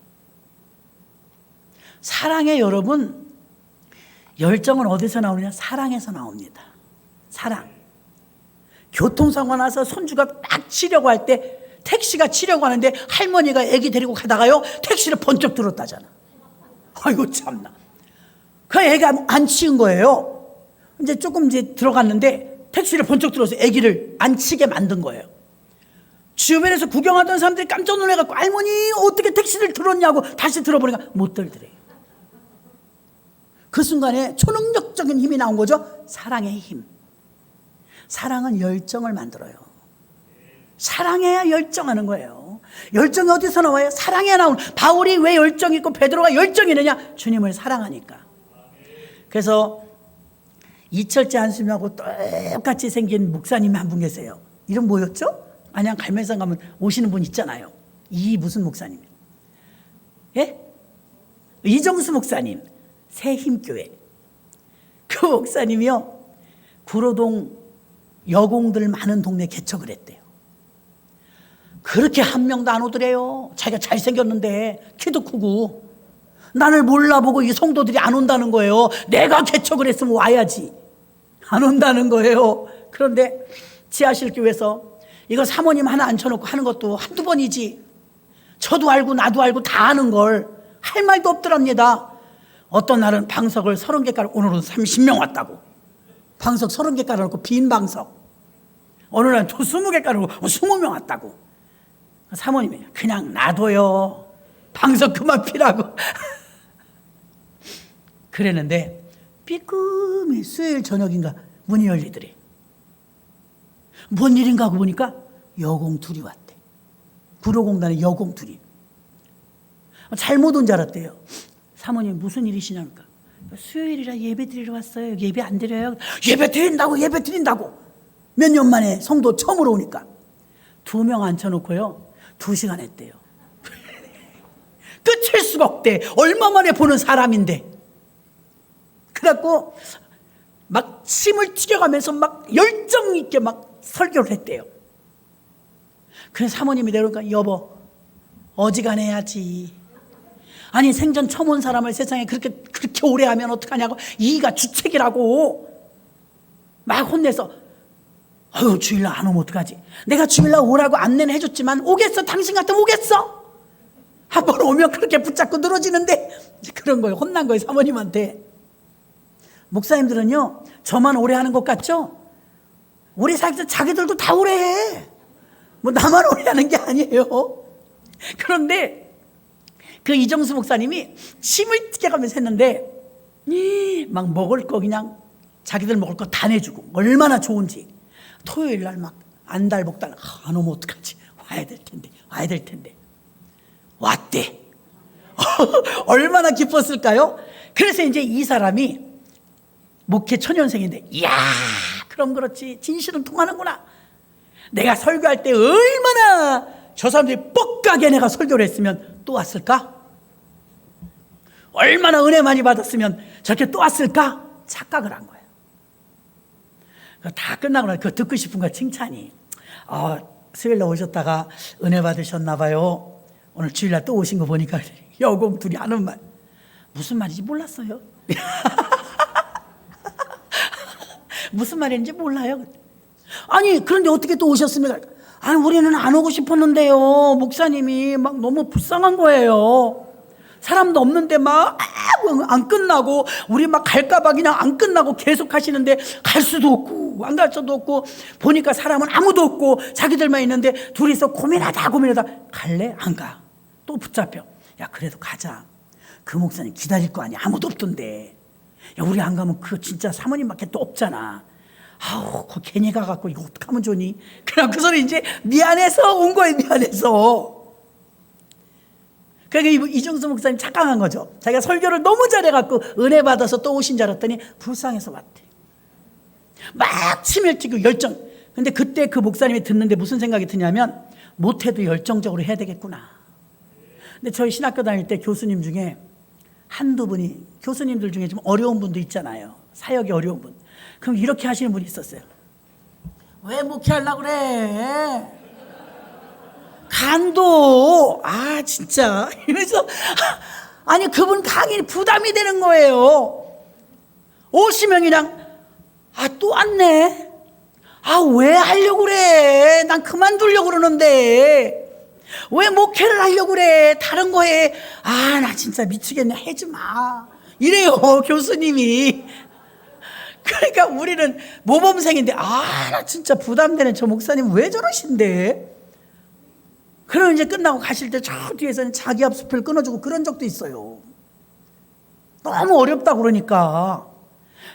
Speaker 1: 사랑의 여러분, 열정은 어디서 나오느냐? 사랑에서 나옵니다. 사랑. 교통사고 나서 손주가 딱 치려고 할 때, 택시가 치려고 하는데 할머니가 애기 데리고 가다가요, 택시를 번쩍 들었다잖아. 아이고 참나. 그 애가 안 치운 거예요. 조금 들어갔는데 택시를 번쩍 들어서 애기를 안 치게 만든 거예요. 주변에서 구경하던 사람들이 깜짝 놀래갖고 할머니 어떻게 택시를 들었냐고 다시 들어보니까 못 들더래. 그 순간에 초능력적인 힘이 나온 거죠. 사랑의 힘. 사랑은 열정을 만들어요. 사랑해야 열정하는 거예요. 열정이 어디서 나와요? 사랑해야 나오는. 바울이 왜 열정이 있고 베드로가 열정이 있느냐? 주님을 사랑하니까. 그래서 이철재 한수님하고 똑같이 생긴 목사님이 한 분 계세요. 이름 뭐였죠? 안양 갈매산 가면 오시는 분 있잖아요. 이 무슨 목사님? 예? 이정수 목사님. 새힘교회. 그 목사님이요, 구로동 여공들 많은 동네 개척을 했대요. 그렇게 한 명도 안 오더래요. 자기가 잘생겼는데 키도 크고. 나를 몰라보고 이 성도들이 안 온다는 거예요. 내가 개척을 했으면 와야지. 안 온다는 거예요. 그런데 지하실교회에서 이거 사모님 하나 앉혀놓고 하는 것도 한두 번이지. 저도 알고 나도 알고 다 아는 걸 할 말도 없더랍니다. 어떤 날은 방석을 30개 깔고, 오늘은 30명 왔다고. 방석 30개 깔아놓고 빈 방석. 어느 날은 또 20개 깔아놓고 20명 왔다고. 사모님이 그냥 놔둬요. 방석 그만 피라고. 그랬는데 삐끔히 수요일 저녁인가 문이 열리더래. 뭔 일인가 하고 보니까 여공 둘이 왔대. 구로공단에 여공 둘이. 잘못 온 줄 알았대요. 사모님 무슨 일이시냐니까. 수요일이라 예배 드리러 왔어요. 예배 안 드려요? 예배 드린다고, 예배 드린다고. 몇 년 만에 성도 처음으로 오니까 2명 앉혀놓고요 2시간 했대요. 끝일 수가 없대. 얼마 만에 보는 사람인데. 그래갖고 막 침을 튀겨가면서 막 열정 있게 막 설교를 했대요. 그래서 사모님이 내려오니까 여보 어지간해야지. 아니 생전 처음 온 사람을 세상에 그렇게 오래 하면 어떡하냐고. 이가 주책이라고 막 혼내서 아유 주일날 안 오면 어떡하지. 내가 주일날 오라고 안내는 해줬지만 오겠어? 당신 같으면 오겠어? 한 번 오면 그렇게 붙잡고 늘어지는데. 그런 거예요. 혼난 거예요 사모님한테. 목사님들은요 저만 오래 하는 것 같죠? 오래 살때 자기들도 다 오래 해. 뭐 나만 오래 하는 게 아니에요. 그런데 그 이정수 목사님이 침을 튀겨가면서 했는데 막 먹을 거 그냥 자기들 먹을 거 다 내주고 얼마나 좋은지. 토요일 날 막 안달복달 안 오면 어떡하지. 와야 될 텐데 왔대. 얼마나 기뻤을까요? 그래서 이제 이 사람이 목회 초년생인데 이야 그럼 그렇지 진실은 통하는구나. 내가 설교할 때 얼마나 저 사람들이 뻑가게 내가 설교를 했으면 또 왔을까? 얼마나 은혜 많이 받았으면 저렇게 또 왔을까? 착각을 한 거예요. 다 끝나고 나서 그거 듣고 싶은 거야. 칭찬이. 수요일날 오셨다가 은혜 받으셨나 봐요. 오늘 주일날 또 오신 거 보니까 여공 둘이 하는 말 무슨 말인지 몰랐어요. 무슨 말인지 몰라요. 아니 그런데 어떻게 또 오셨습니까? 아니 우리는 안 오고 싶었는데요 목사님이 막 너무 불쌍한 거예요. 사람도 없는데 막 안 끝나고 우리 막 갈까 봐 그냥 안 끝나고 계속 하시는데 갈 수도 없고 안 갈 수도 없고 보니까 사람은 아무도 없고 자기들만 있는데 둘이서 고민하다 갈래? 안 가. 또 붙잡혀. 야 그래도 가자. 그 목사님 기다릴 거 아니야. 아무도 없던데. 야 우리 안 가면 그 진짜 사모님밖에 또 없잖아. 아우 그 괜히 가갖고 이거 어떡하면 좋니? 그냥 그 소리 이제 미안해서 온 거예요. 미안해서. 그러니까 이정수 목사님 착각한 거죠. 자기가 설교를 너무 잘해갖고 은혜 받아서 또 오신 줄 알았더니 불쌍해서 왔대. 막 침을 튀고 열정. 근데 그때 그 목사님이 듣는데 무슨 생각이 드냐면 못해도 열정적으로 해야 되겠구나. 근데 저희 신학교 다닐 때 교수님 중에 한두 분이, 교수님들 중에 좀 어려운 분도 있잖아요. 사역이 어려운 분. 그럼 이렇게 하시는 분이 있었어요. 왜 목회하려고 그래? 간도 진짜 이래서 아니 그분 강의 부담이 되는 거예요. 오시면 그냥 또 왔네. 왜 하려고 그래? 난 그만두려고 그러는데 왜 목회를 하려고 그래? 다른 거에 나 진짜 미치겠네. 하지 마 이래요 교수님이. 그러니까 우리는 모범생인데 나 진짜 부담되는 저 목사님 왜 저러신데? 그럼 이제 끝나고 가실 때 저 뒤에서는 자기 앞 숲을 끊어주고 그런 적도 있어요. 너무 어렵다 그러니까.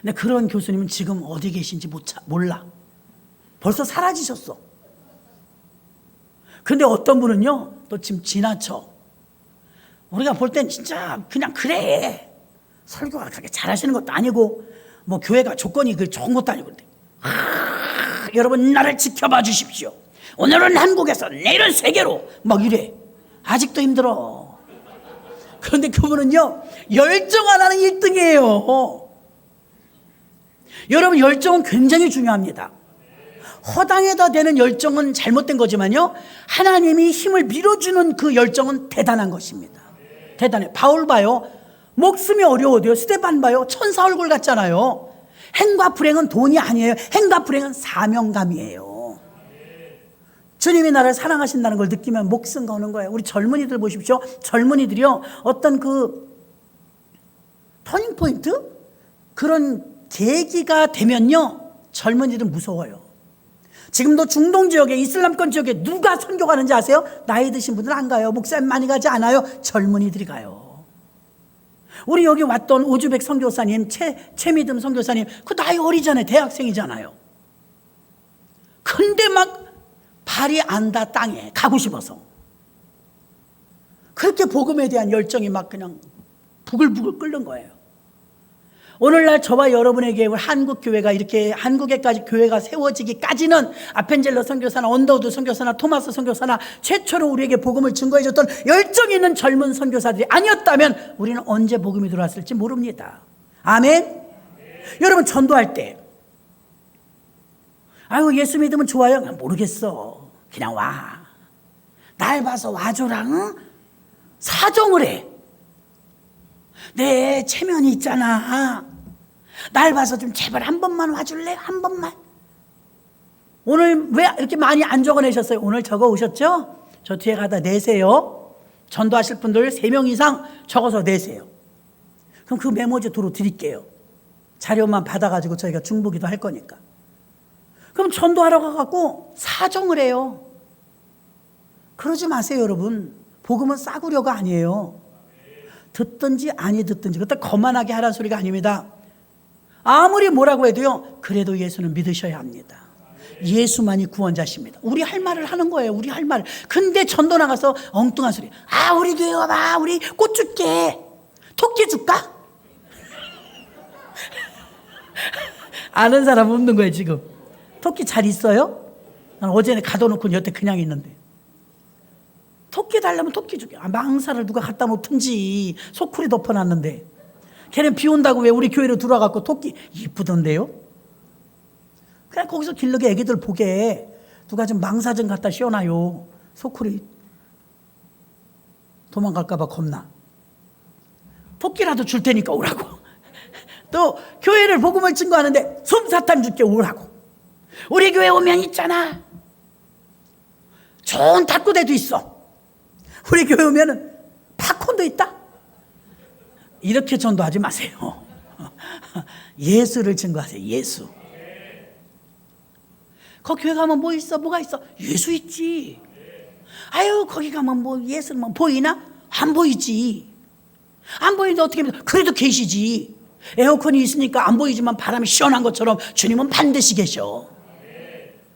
Speaker 1: 근데 그런 교수님은 지금 어디 계신지 몰라. 벌써 사라지셨어. 근데 어떤 분은요, 또 지금 지나쳐. 우리가 볼 땐 진짜 그냥 그래. 설교가 그렇게 잘하시는 것도 아니고, 뭐 교회가 조건이 그 좋은 것도 아니고. 여러분, 나를 지켜봐 주십시오. 오늘은 한국에서, 내일은 세계로. 막 이래. 아직도 힘들어. 그런데 그분은요, 열정 하나는 1등이에요. 여러분, 열정은 굉장히 중요합니다. 허당에다 대는 열정은 잘못된 거지만요, 하나님이 힘을 밀어주는 그 열정은 대단한 것입니다. 대단해. 바울 봐요. 목숨이 어려워도요. 스데반 봐요. 천사 얼굴 같잖아요. 행과 불행은 돈이 아니에요. 행과 불행은 사명감이에요. 주님이 나를 사랑하신다는 걸 느끼면 목숨 거는 거예요. 우리 젊은이들 보십시오. 젊은이들이요, 어떤 그 터닝포인트? 그런 계기가 되면요, 젊은이들은 무서워요. 지금도 중동 지역에, 이슬람권 지역에 누가 선교 가는지 아세요? 나이 드신 분들은 안 가요. 목사님 많이 가지 않아요. 젊은이들이 가요. 우리 여기 왔던 우즈벡 선교사님, 최미듬 선교사님, 그 나이 어리잖아요. 대학생이잖아요. 근데 막 발이 안 닿아 땅에 가고 싶어서. 그렇게 복음에 대한 열정이 막 그냥 부글부글 끓는 거예요. 오늘날 저와 여러분에게 한국 교회가 이렇게 한국에까지 교회가 세워지기까지는 아펜젤러 선교사나 언더우드 선교사나 토마스 선교사나 최초로 우리에게 복음을 증거해줬던 열정 있는 젊은 선교사들이 아니었다면 우리는 언제 복음이 들어왔을지 모릅니다. 아멘. 여러분, 전도할 때 아이고 예수 믿으면 좋아요? 모르겠어. 그냥 와. 날 봐서 와줘라. 응? 사정을 해. 내 체면이 있잖아. 날 봐서 좀 제발 한 번만 와줄래? 한 번만. 오늘 왜 이렇게 많이 안 적어내셨어요? 오늘 적어 오셨죠? 저 뒤에 가다 내세요. 전도하실 분들 3명 이상 적어서 내세요. 그럼 그 메모지 도로 드릴게요. 자료만 받아가지고 저희가 중보기도 할 거니까. 그럼 전도하러 가갖고 사정을 해요. 그러지 마세요, 여러분. 복음은 싸구려가 아니에요. 듣든지 아니 듣든지 그때 거만하게 하라는 소리가 아닙니다. 아무리 뭐라고 해도요, 그래도 예수는 믿으셔야 합니다. 예수만이 구원자십니다. 우리 할 말을 하는 거예요. 우리 할 말을. 근데 전도 나가서 엉뚱한 소리. 아, 우리 교회 와봐. 우리 꽃 줄게. 토끼 줄까? 아는 사람 없는 거예요 지금. 토끼 잘 있어요? 난 어제는 가둬놓고 여태 그냥 있는데. 토끼 달라면 토끼 줄게. 아, 망사를 누가 갖다 놓든지. 소쿠리 덮어놨는데. 걔는 비 온다고 왜 우리 교회로 들어와갖고 토끼 이쁘던데요? 그냥 거기서 길르게 애기들 보게 누가 좀 망사 좀 갖다 씌워놔요. 소쿠리 도망갈까봐 겁나. 토끼라도 줄 테니까 오라고. 또 교회를 복음을 증거하는데 솜사탕 줄게 오라고. 우리 교회 오면 있잖아, 좋은 탁구대도 있어. 우리 교회 오면은 팝콘도 있다. 이렇게 전도하지 마세요. 예수를 증거하세요. 예수. 거기 교회 가면 뭐 있어? 뭐가 있어? 예수 있지. 아유, 거기 가면 뭐 예수는 뭐 보이나? 안 보이지. 안 보이는데 어떻게 믿어? 그래도 계시지. 에어컨이 있으니까 안 보이지만 바람이 시원한 것처럼 주님은 반드시 계셔.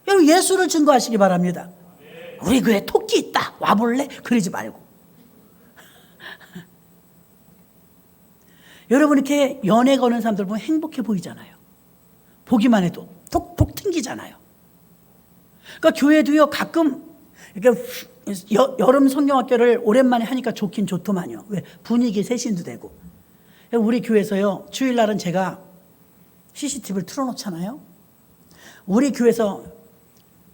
Speaker 1: 여러분, 예수를 증거하시기 바랍니다. 우리 교회 토끼 있다. 와볼래? 그러지 말고. 여러분, 이렇게 연애 거는 사람들 보면 행복해 보이잖아요. 보기만 해도 톡톡 튕기잖아요. 그러니까 교회도요, 가끔 이렇게 여름 성경학교를 오랜만에 하니까 좋긴 좋더만요. 왜? 분위기 세신도 되고. 우리 교회에서요, 주일날은 제가 CCTV를 틀어놓잖아요. 우리 교회에서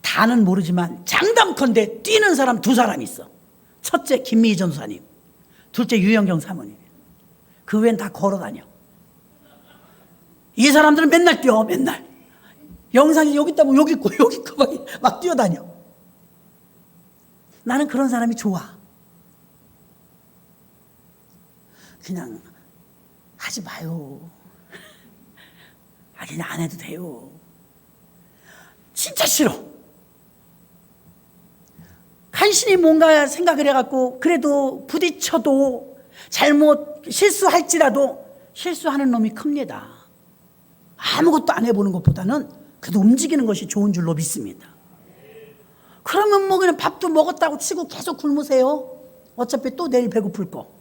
Speaker 1: 다는 모르지만 장담컨대 뛰는 사람 2사람 있어. 첫째 김미희 전도사님, 둘째 유영경 사모님. 그 외엔 다 걸어다녀. 이 사람들은 맨날 뛰어. 맨날 영상이 여기 있다고 여기 있고 여기 있고 막 뛰어다녀. 나는 그런 사람이 좋아. 그냥 하지 마요. 아, 그냥 안 해도 돼요. 진짜 싫어. 열심히 뭔가 생각을 해갖고 그래도 부딪혀도 잘못 실수할지라도 실수하는 놈이 큽니다. 아무것도 안 해보는 것보다는 그래도 움직이는 것이 좋은 줄로 믿습니다. 그러면 뭐 그냥 밥도 먹었다고 치고 계속 굶으세요. 어차피 또 내일 배고플 거.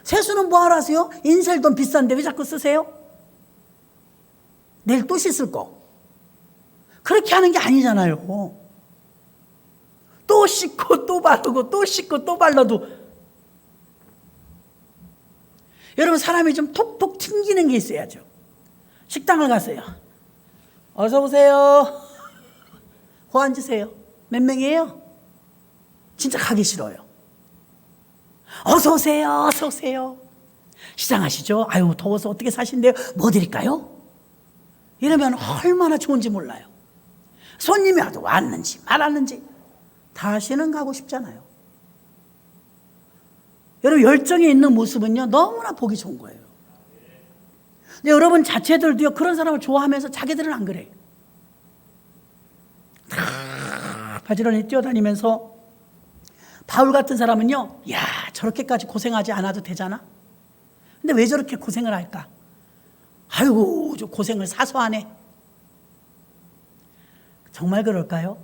Speaker 1: 세수는 뭐하러 하세요? 인셀 돈 비싼데 왜 자꾸 쓰세요? 내일 또 씻을 거. 그렇게 하는 게 아니잖아요. 또 씻고 또 바르고 또 씻고 또 발라도. 여러분, 사람이 좀 톡톡 튕기는 게 있어야죠. 식당을 갔어요. 어서 오세요. 호 앉으세요. 몇 명이에요? 진짜 가기 싫어요. 어서 오세요. 어서 오세요. 시장하시죠? 아유, 더워서 어떻게 사신대요? 뭐 드릴까요? 이러면 얼마나 좋은지 몰라요. 손님이 와도 왔는지 말았는지 다시는 가고 싶잖아요. 여러분, 열정이 있는 모습은요 너무나 보기 좋은 거예요. 근데 여러분 자체들도요 그런 사람을 좋아하면서 자기들은 안 그래요. 다 바지런히 뛰어다니면서 바울 같은 사람은요, 야, 저렇게까지 고생하지 않아도 되잖아. 근데 왜 저렇게 고생을 할까? 아이고, 저 고생을 사서 하네. 정말 그럴까요?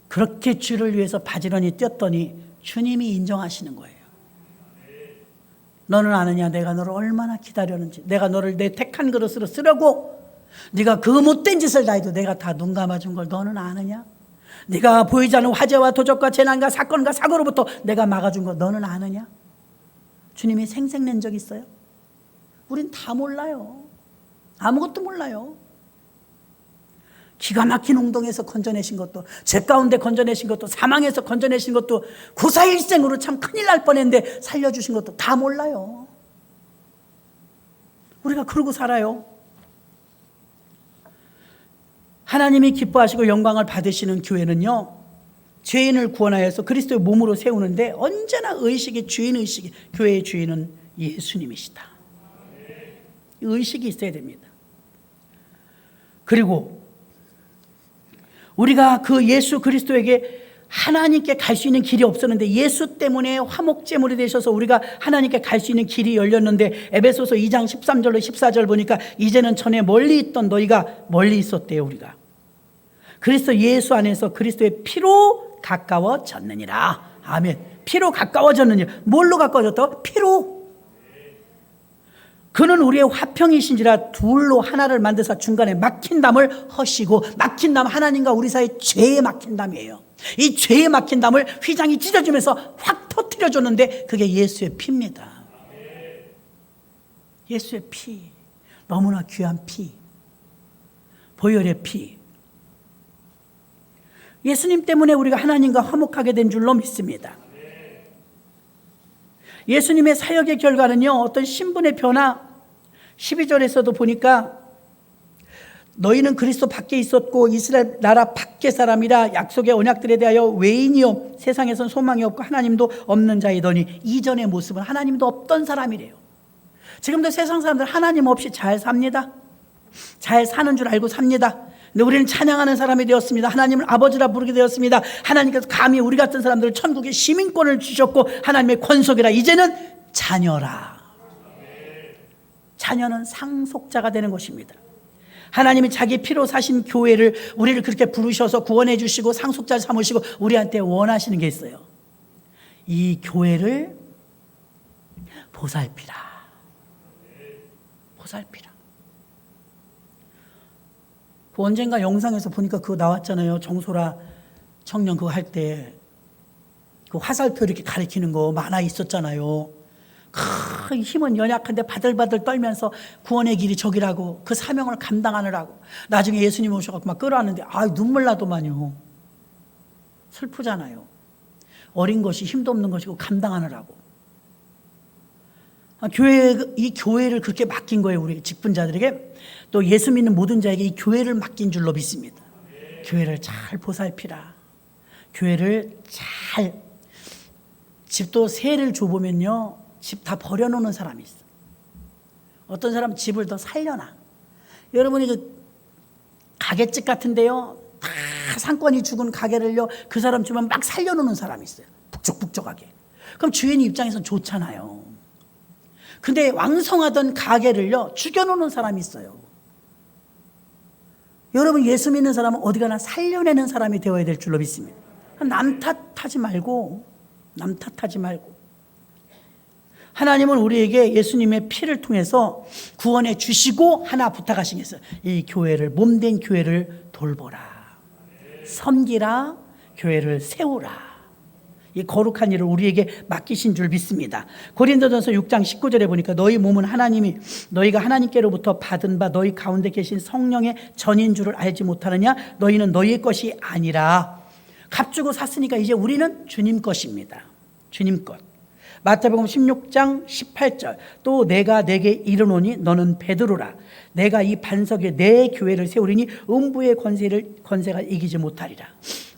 Speaker 1: 그렇게 주를 위해서 바지런히 뛰었더니 주님이 인정하시는 거예요. 너는 아느냐? 내가 너를 얼마나 기다렸는지. 내가 너를 내 택한 그릇으로 쓰려고 네가 그 못된 짓을 다 해도 내가 다 눈 감아준 걸 너는 아느냐? 네가 보이지 않는 화재와 도적과 재난과 사건과 사고로부터 내가 막아준 거 너는 아느냐? 주님이 생색낸 적 있어요? 우린 다 몰라요. 아무것도 몰라요. 기가 막힌 홍동에서 건져내신 것도, 죄 가운데 건져내신 것도, 사망에서 건져내신 것도, 구사일생으로 참 큰일 날 뻔했는데 살려주신 것도 다 몰라요. 우리가 그러고 살아요. 하나님이 기뻐하시고 영광을 받으시는 교회는요, 죄인을 구원하여서 그리스도의 몸으로 세우는데 언제나 의식이, 주인의식이, 교회의 주인은 예수님이시다. 의식이 있어야 됩니다. 그리고 우리가 그 예수 그리스도에게 하나님께 갈 수 있는 길이 없었는데 예수 때문에 화목제물이 되셔서 우리가 하나님께 갈 수 있는 길이 열렸는데, 에베소서 2장 13절로 14절 보니까 이제는 전에 멀리 있던 너희가 멀리 있었대요. 우리가 그리스도 예수 안에서 그리스도의 피로 가까워졌느니라. 아멘. 피로 가까워졌느니라. 뭘로 가까워졌다? 피로. 그는 우리의 화평이신지라 둘로 하나를 만드사 중간에 막힌 담을 허시고, 막힌 담, 하나님과 우리 사이에 죄에 막힌 담이에요. 이 죄에 막힌 담을 휘장이 찢어지면서 확 터뜨려줬는데 그게 예수의 피입니다. 예수의 피, 너무나 귀한 피, 보혈의 피. 예수님 때문에 우리가 하나님과 화목하게 된 줄로 믿습니다. 예수님의 사역의 결과는요, 어떤 신분의 변화, 12절에서도 보니까 너희는 그리스도 밖에 있었고 이스라엘 나라 밖의 사람이라 약속의 언약들에 대하여 외인이요 세상에선 소망이 없고 하나님도 없는 자이더니, 이전의 모습은 하나님도 없던 사람이래요. 지금도 세상 사람들 하나님 없이 잘 삽니다. 잘 사는 줄 알고 삽니다. 근데 우리는 찬양하는 사람이 되었습니다. 하나님을 아버지라 부르게 되었습니다. 하나님께서 감히 우리 같은 사람들을 천국의 시민권을 주셨고 하나님의 권속이라. 이제는 자녀라. 자녀는 상속자가 되는 것입니다. 하나님이 자기 피로 사신 교회를, 우리를 그렇게 부르셔서 구원해 주시고 상속자 삼으시고 우리한테 원하시는 게 있어요. 이 교회를 보살피라. 보살피라. 그 언젠가 영상에서 보니까 그거 나왔잖아요. 정소라 청년 그거 할 때 그 화살표 이렇게 가리키는 거 만화 있었잖아요. 힘은 연약한데 바들바들 떨면서 구원의 길이 저기라고 그 사명을 감당하느라고 나중에 예수님 오셔서 막 끌어왔는데 눈물 나더만요. 슬프잖아요. 어린 것이 힘도 없는 것이고 감당하느라고. 이 교회를 그렇게 맡긴 거예요. 우리 직분자들에게, 또 예수 믿는 모든 자에게 이 교회를 맡긴 줄로 믿습니다. 교회를 잘 보살피라. 교회를 잘, 집도 세를 줘보면요, 집 다 버려놓는 사람이 있어. 어떤 사람은 집을 더 살려놔. 여러분이 그 가게집 같은데요, 다 다 상권이 죽은 가게를요, 그 사람 주면 막 살려놓는 사람이 있어요. 북적북적하게. 그럼 주인 입장에서는 좋잖아요. 근데 왕성하던 가게를요, 죽여놓는 사람이 있어요. 여러분, 예수 믿는 사람은 어디 가나 살려내는 사람이 되어야 될 줄로 믿습니다. 남 탓하지 말고, 하나님은 우리에게 예수님의 피를 통해서 구원해 주시고 하나 부탁하신 게 있어요. 이 교회를, 몸된 교회를 돌보라, 섬기라, 교회를 세우라. 이 거룩한 일을 우리에게 맡기신 줄 믿습니다. 고린도전서 6장 19절에 보니까 너희 몸은 너희가 하나님께로부터 받은 바 너희 가운데 계신 성령의 전인 줄을 알지 못하느냐? 너희는 너희의 것이 아니라 값주고 샀으니까 이제 우리는 주님 것입니다. 주님 것. 마태복음 16장 18절 또 내가 내게 이르노니 너는 베드로라. 내가 이 반석에 내 교회를 세우리니 음부의 권세가 이기지 못하리라.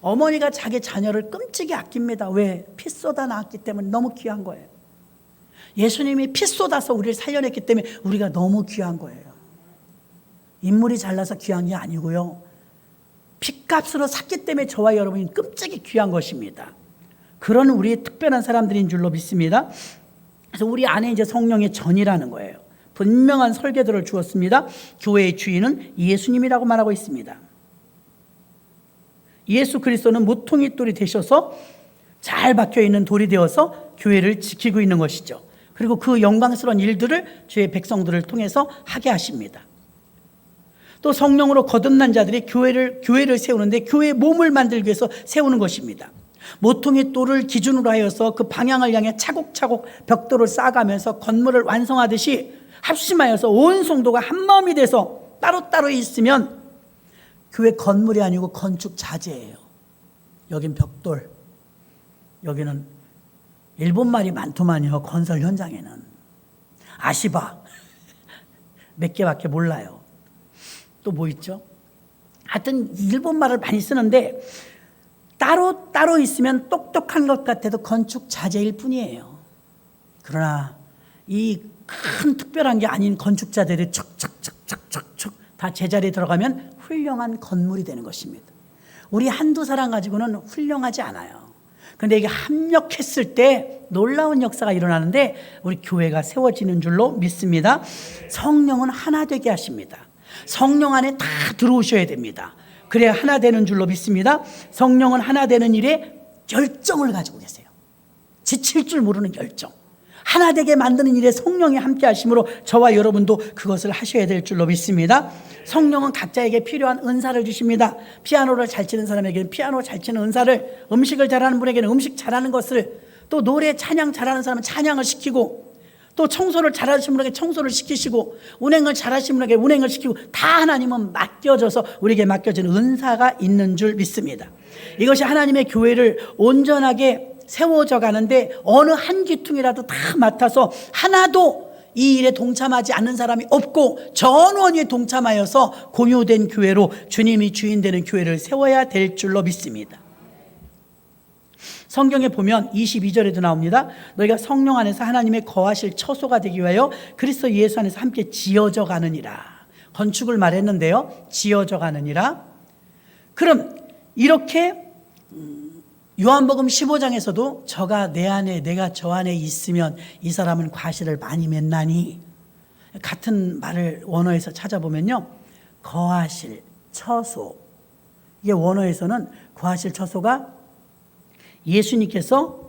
Speaker 1: 어머니가 자기 자녀를 끔찍이 아낍니다. 왜? 피 쏟아 낳았기 때문에 너무 귀한 거예요. 예수님이 피 쏟아서 우리를 살려냈기 때문에 우리가 너무 귀한 거예요. 인물이 잘나서 귀한 게 아니고요, 핏값으로 샀기 때문에 저와 여러분이 끔찍이 귀한 것입니다. 그런 우리 특별한 사람들인 줄로 믿습니다. 그래서 우리 안에 이제 성령의 전이라는 거예요. 분명한 설계도를 주었습니다. 교회의 주인은 예수님이라고 말하고 있습니다. 예수 그리스도는 모퉁이 돌이 되셔서 잘 박혀있는 돌이 되어서 교회를 지키고 있는 것이죠. 그리고 그 영광스러운 일들을 주의 백성들을 통해서 하게 하십니다. 또 성령으로 거듭난 자들이 교회를 세우는데 교회의 몸을 만들기 위해서 세우는 것입니다. 모퉁이 돌을 기준으로 하여서 그 방향을 향해 차곡차곡 벽돌을 쌓아가면서 건물을 완성하듯이 합심하여서 온 성도가 한 마음이 돼서 따로따로 있으면 교회 건물이 아니고 건축 자재예요. 여긴 벽돌, 여기는 일본말이 많더만요. 건설 현장에는 아시바 몇 개밖에 몰라요. 또 뭐 있죠? 하여튼 일본말을 많이 쓰는데 따로 있으면 똑똑한 것 같아도 건축 자재일 뿐이에요. 그러나 이 큰 특별한 게 아닌 건축자들이 척척척척척척 다 제자리에 들어가면 훌륭한 건물이 되는 것입니다. 우리 한두 사람 가지고는 훌륭하지 않아요. 그런데 이게 합력했을 때 놀라운 역사가 일어나는데 우리 교회가 세워지는 줄로 믿습니다. 성령은 하나 되게 하십니다. 성령 안에 다 들어오셔야 됩니다. 그래야 하나 되는 줄로 믿습니다. 성령은 하나 되는 일에 열정을 가지고 계세요. 지칠 줄 모르는 열정. 하나 되게 만드는 일에 성령이 함께 하심으로 저와 여러분도 그것을 하셔야 될 줄로 믿습니다. 성령은 각자에게 필요한 은사를 주십니다. 피아노를 잘 치는 사람에게는 피아노 잘 치는 은사를, 음식을 잘하는 분에게는 음식 잘하는 것을, 또 노래 찬양 잘하는 사람은 찬양을 시키고, 또 청소를 잘하시는 분에게 청소를 시키시고, 운행을 잘하시는 분에게 운행을 시키고, 다 하나님은 맡겨져서 우리에게 맡겨진 은사가 있는 줄 믿습니다. 이것이 하나님의 교회를 온전하게 세워져 가는데 어느 한 귀퉁이라도 다 맡아서 하나도 이 일에 동참하지 않는 사람이 없고 전원이 동참하여서 공유된 교회로 주님이 주인 되는 교회를 세워야 될 줄로 믿습니다. 성경에 보면 22절에도 나옵니다. 너희가 성령 안에서 하나님의 거하실 처소가 되기 위하여 그리스도 예수 안에서 함께 지어져 가느니라. 건축을 말했는데요, 지어져 가느니라. 그럼 이렇게 요한복음 15장에서도 저가 내 안에 내가 저 안에 있으면 이 사람은 과실을 많이 맺나니, 같은 말을 원어에서 찾아보면요, 거하실 처소, 이게 원어에서는 거하실 처소가 예수님께서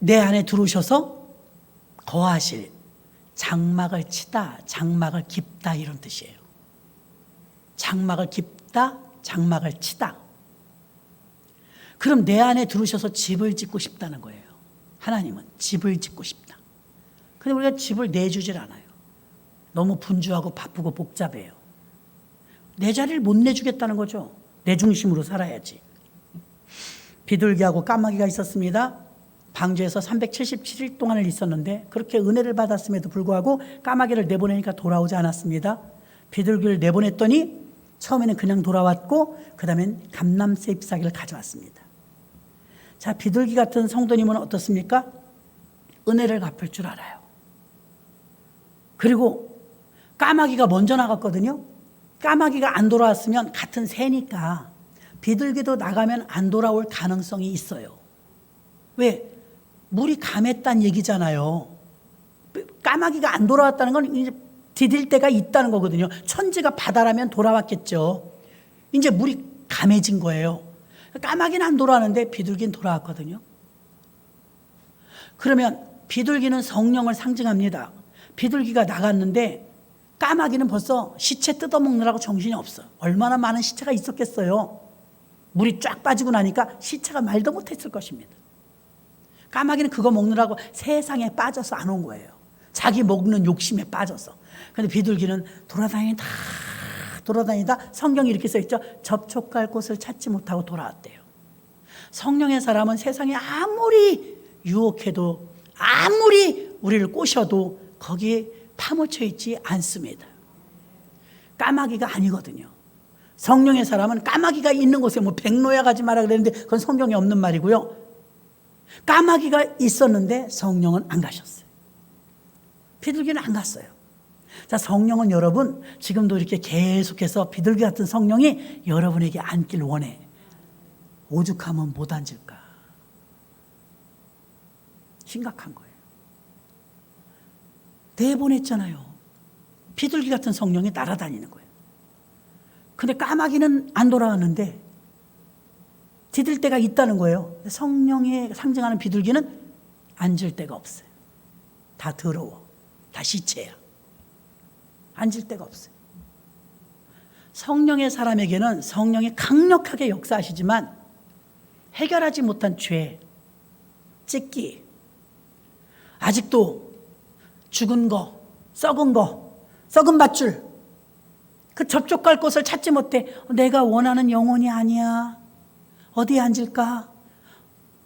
Speaker 1: 내 안에 들어오셔서 거하실, 장막을 치다, 장막을 깁다, 이런 뜻이에요. 장막을 깁다, 장막을 치다. 그럼 내 안에 들어오셔서 집을 짓고 싶다는 거예요. 하나님은 집을 짓고 싶다. 근데 우리가 집을 내주질 않아요. 너무 분주하고 바쁘고 복잡해요. 내 자리를 못 내주겠다는 거죠. 내 중심으로 살아야지. 비둘기하고 까마귀가 있었습니다. 방주에서 377일 동안을 있었는데 그렇게 은혜를 받았음에도 불구하고 까마귀를 내보내니까 돌아오지 않았습니다. 비둘기를 내보냈더니 처음에는 그냥 돌아왔고 그 다음엔 감람새 잎사귀를 가져왔습니다. 자, 비둘기 같은 성도님은 어떻습니까? 은혜를 갚을 줄 알아요. 그리고 까마귀가 먼저 나갔거든요. 까마귀가 안 돌아왔으면 같은 새니까 비둘기도 나가면 안 돌아올 가능성이 있어요. 왜? 물이 감했다는 얘기잖아요. 까마귀가 안 돌아왔다는 건 이제 디딜 때가 있다는 거거든요. 천지가 바다라면 돌아왔겠죠. 이제 물이 감해진 거예요. 까마귀는 안 돌아왔는데 비둘기는 돌아왔거든요. 그러면 비둘기는 성령을 상징합니다. 비둘기가 나갔는데 까마귀는 벌써 시체 뜯어먹느라고 정신이 없어. 얼마나 많은 시체가 있었겠어요. 물이 쫙 빠지고 나니까 시체가 말도 못했을 것입니다. 까마귀는 그거 먹느라고 세상에 빠져서 안 온 거예요. 자기 먹는 욕심에 빠져서. 그런데 비둘기는 돌아다니다 성경이 이렇게 써있죠. 접촉할 곳을 찾지 못하고 돌아왔대요. 성령의 사람은 세상에 아무리 유혹해도 아무리 우리를 꼬셔도 거기에 파묻혀 있지 않습니다. 까마귀가 아니거든요. 성령의 사람은 까마귀가 있는 곳에 뭐 백로야 가지 마라 그랬는데 그건 성경에 없는 말이고요. 까마귀가 있었는데 성령은 안 가셨어요. 비둘기는 안 갔어요. 자, 성령은 여러분 지금도 이렇게 계속해서 비둘기 같은 성령이 여러분에게 앉길 원해. 오죽하면 못 앉을까? 심각한 거예요. 내보냈잖아요. 비둘기 같은 성령이 날아다니는 거예요. 근데 까마귀는 안 돌아왔는데 디딜 때가 있다는 거예요. 성령에 상징하는 비둘기는 앉을 데가 없어요. 다 더러워. 다 시체야. 앉을 데가 없어요. 성령의 사람에게는 성령이 강력하게 역사하시지만 해결하지 못한 죄, 찢기, 아직도 죽은 거, 썩은 밧줄, 그 접촉할 곳을 찾지 못해. 내가 원하는 영혼이 아니야. 어디에 앉을까?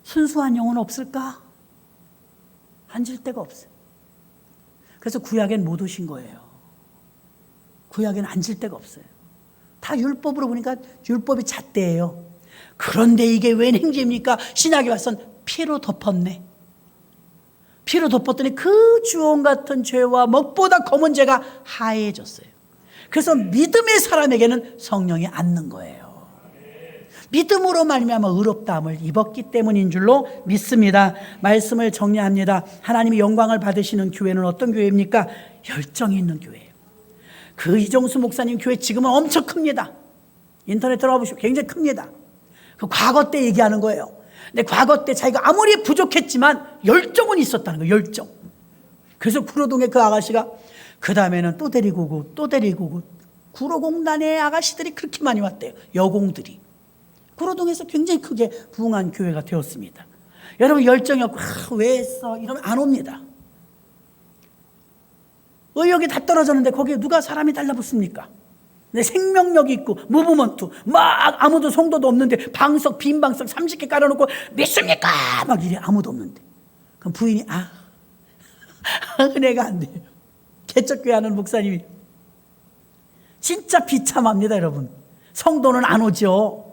Speaker 1: 순수한 영혼 없을까? 앉을 데가 없어요. 그래서 구약엔 못 오신 거예요. 구약엔 앉을 데가 없어요. 다 율법으로 보니까 율법이 잣대예요. 그런데 이게 웬 행죄입니까? 신약에 와선 피로 덮었네. 피로 덮었더니 그 주홍 같은 죄와 먹보다 검은 죄가 하얘졌어요. 그래서 믿음의 사람에게는 성령이 앉는 거예요. 믿음으로 말미암아 의롭다함을 입었기 때문인 줄로 믿습니다. 말씀을 정리합니다. 하나님이 영광을 받으시는 교회는 어떤 교회입니까? 열정이 있는 교회예요. 그 이정수 목사님 교회 지금은 엄청 큽니다. 인터넷 들어가 보시면 굉장히 큽니다. 그 과거 때 얘기하는 거예요. 근데 과거 때 자기가 아무리 부족했지만 열정은 있었다는 거예요. 열정. 그래서 구로동에 그 아가씨가 그 다음에는 또 데리고 오고 또 데리고 오고 구로공단에 아가씨들이 그렇게 많이 왔대요. 여공들이. 구로동에서 굉장히 크게 부흥한 교회가 되었습니다. 여러분 열정이 없고 왜 했어? 이러면 안 옵니다. 의욕이 다 떨어졌는데 거기에 누가 사람이 달라붙습니까? 내 생명력이 있고 무브먼트 막 아무도 성도도 없는데 방석 빈 방석 30개 깔아놓고 믿습니까? 막 이래 아무도 없는데 그럼 부인이 은혜가 안 돼요. 개척교회 하는 목사님이 진짜 비참합니다. 여러분 성도는 안 오죠.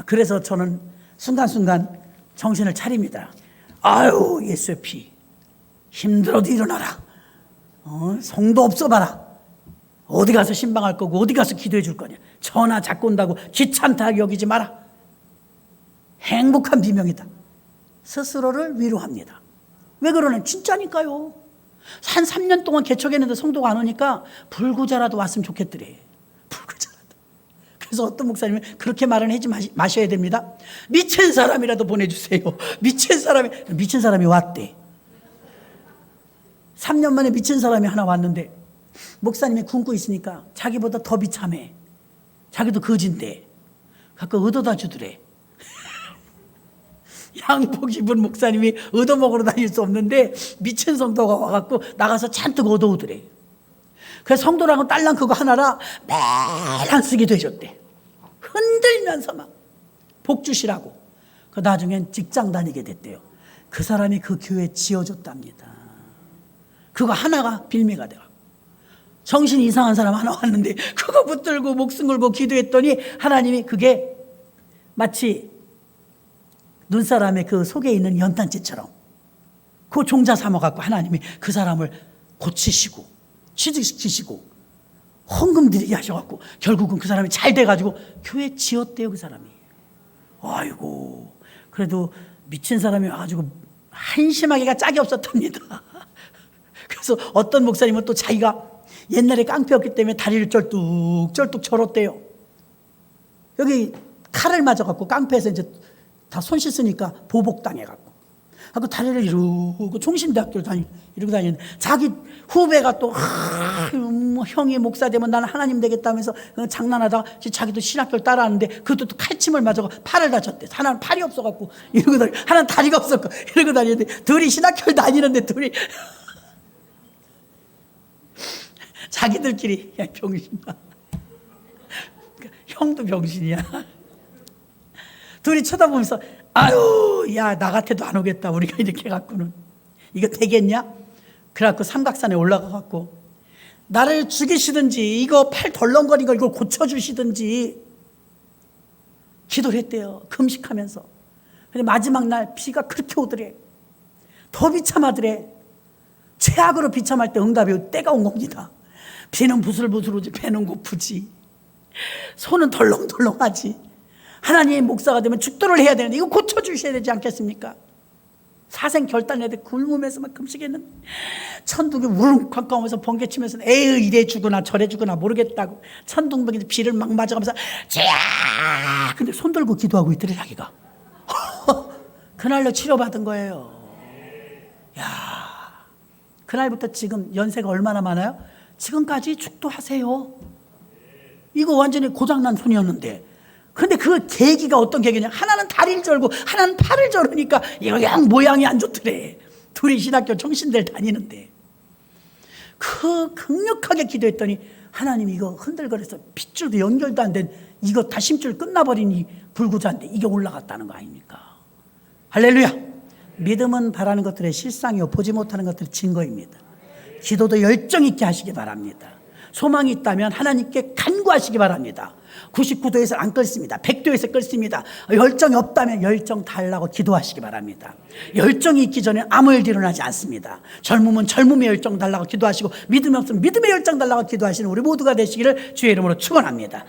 Speaker 1: 그래서 저는 순간순간 정신을 차립니다. 아유 예수의 피 힘들어도 일어나라. 성도 없어봐라. 어디 가서 신방할 거고 어디 가서 기도해 줄 거냐. 전화 잡고 온다고 귀찮다 여기지 마라. 행복한 비명이다. 스스로를 위로합니다. 왜 그러냐? 진짜니까요. 한 3년 동안 개척했는데 성도가 안 오니까 불구자라도 왔으면 좋겠더래. 불구자라도. 그래서 어떤 목사님은 그렇게 말은 하지 마셔야 됩니다. 미친 사람이라도 보내주세요. 미친 사람이 왔대. 3년 만에 미친 사람이 하나 왔는데 목사님이 굶고 있으니까 자기보다 더 비참해. 자기도 거진데 갖고 얻어다 주더래. 양복 입은 목사님이 얻어먹으러 다닐 수 없는데 미친 성도가 와갖고 나가서 잔뜩 얻어오더래. 그래서 성도랑은 딸랑 그거 하나라 매일 쓰기도 해줬대. 흔들면서 막 복 주시라고. 그 나중엔 직장 다니게 됐대요. 그 사람이 그 교회 지어줬답니다. 그거 하나가 빌미가 돼요. 정신이 이상한 사람 하나 왔는데 그거 붙들고 목숨 걸고 기도했더니 하나님이 그게 마치 눈사람의 그 속에 있는 연탄재처럼 그 종자 삼아갖고 하나님이 그 사람을 고치시고 취직시키시고 헌금 드리게 하셔갖고 결국은 그 사람이 잘 돼가지고 교회 지었대요. 그 사람이. 아이고, 그래도 미친 사람이 와가지고 한심하기가 짝이 없었답니다. 그래서 어떤 목사님은 또 자기가 옛날에 깡패였기 때문에 다리를 쩔뚝쩔뚝 절었대요. 여기 칼을 맞아갖고 깡패에서 이제 다 손 씻으니까 보복당해갖고. 하고 다리를 이러고 총신대학교를 이러고 다니는데 자기 후배가 또 형이 목사 되면 나는 하나님 되겠다면서 장난하다가 자기도 신학교를 따라하는데 그것도 또 칼침을 맞아서 팔을 다쳤대. 하나는 팔이 없어갖고 이러고 다니, 하나는 다리가 없었고 이러고 다니는데 둘이 신학교를 다니는데 둘이 자기들끼리 야 병신아, 형도 병신이야. 둘이 쳐다보면서 아유, 야, 나 같아도 안 오겠다. 우리가 이렇게 해갖고는. 이거 되겠냐? 그래갖고 삼각산에 올라가갖고, 나를 죽이시든지, 이거 팔 덜렁거린 걸 이걸 고쳐주시든지, 기도를 했대요. 금식하면서. 근데 마지막 날 비가 그렇게 오더래. 더 비참하더래. 최악으로 비참할 때 응답이 때가 온 겁니다. 비는 부슬부슬 오지, 배는 고프지. 손은 덜렁덜렁하지. 하나님의 목사가 되면 축도를 해야 되는데 이거 고쳐주셔야 되지 않겠습니까? 사생 결단해야 돼. 굶으면서 막 금식했는데 천둥이 우릉 가까우면서 번개치면서 에휴 이래 주거나 저래 주거나 모르겠다고 천둥번개 비를 막 맞아가면서 쫙 근데 손 들고 기도하고 있더래 자기가. 그날로 치료받은 거예요. 야, 그날부터 지금 연세가 얼마나 많아요? 지금까지 축도하세요. 이거 완전히 고장난 손이었는데 근데 그 계기가 어떤 계기냐? 하나는 다리를 절고 하나는 팔을 절으니까 이거 양 모양이 안 좋더래. 둘이 신학교 총신들 다니는데 그 강력하게 기도했더니 하나님 이거 흔들거려서 핏줄도 연결도 안 된 이거 다심줄 끝나버린 이 불구자인데 이게 올라갔다는 거 아닙니까? 할렐루야. 믿음은 바라는 것들의 실상이요 보지 못하는 것들의 증거입니다. 기도도 열정 있게 하시기 바랍니다. 소망이 있다면 하나님께 간구하시기 바랍니다. 99도에서 안 끓습니다. 100도에서 끓습니다. 열정이 없다면 열정 달라고 기도하시기 바랍니다. 열정이 있기 전에 아무 일도 일어나지 않습니다. 젊으면 젊음의 열정 달라고 기도하시고 믿음이 없으면 믿음의 열정 달라고 기도하시는 우리 모두가 되시기를 주의 이름으로 축원합니다.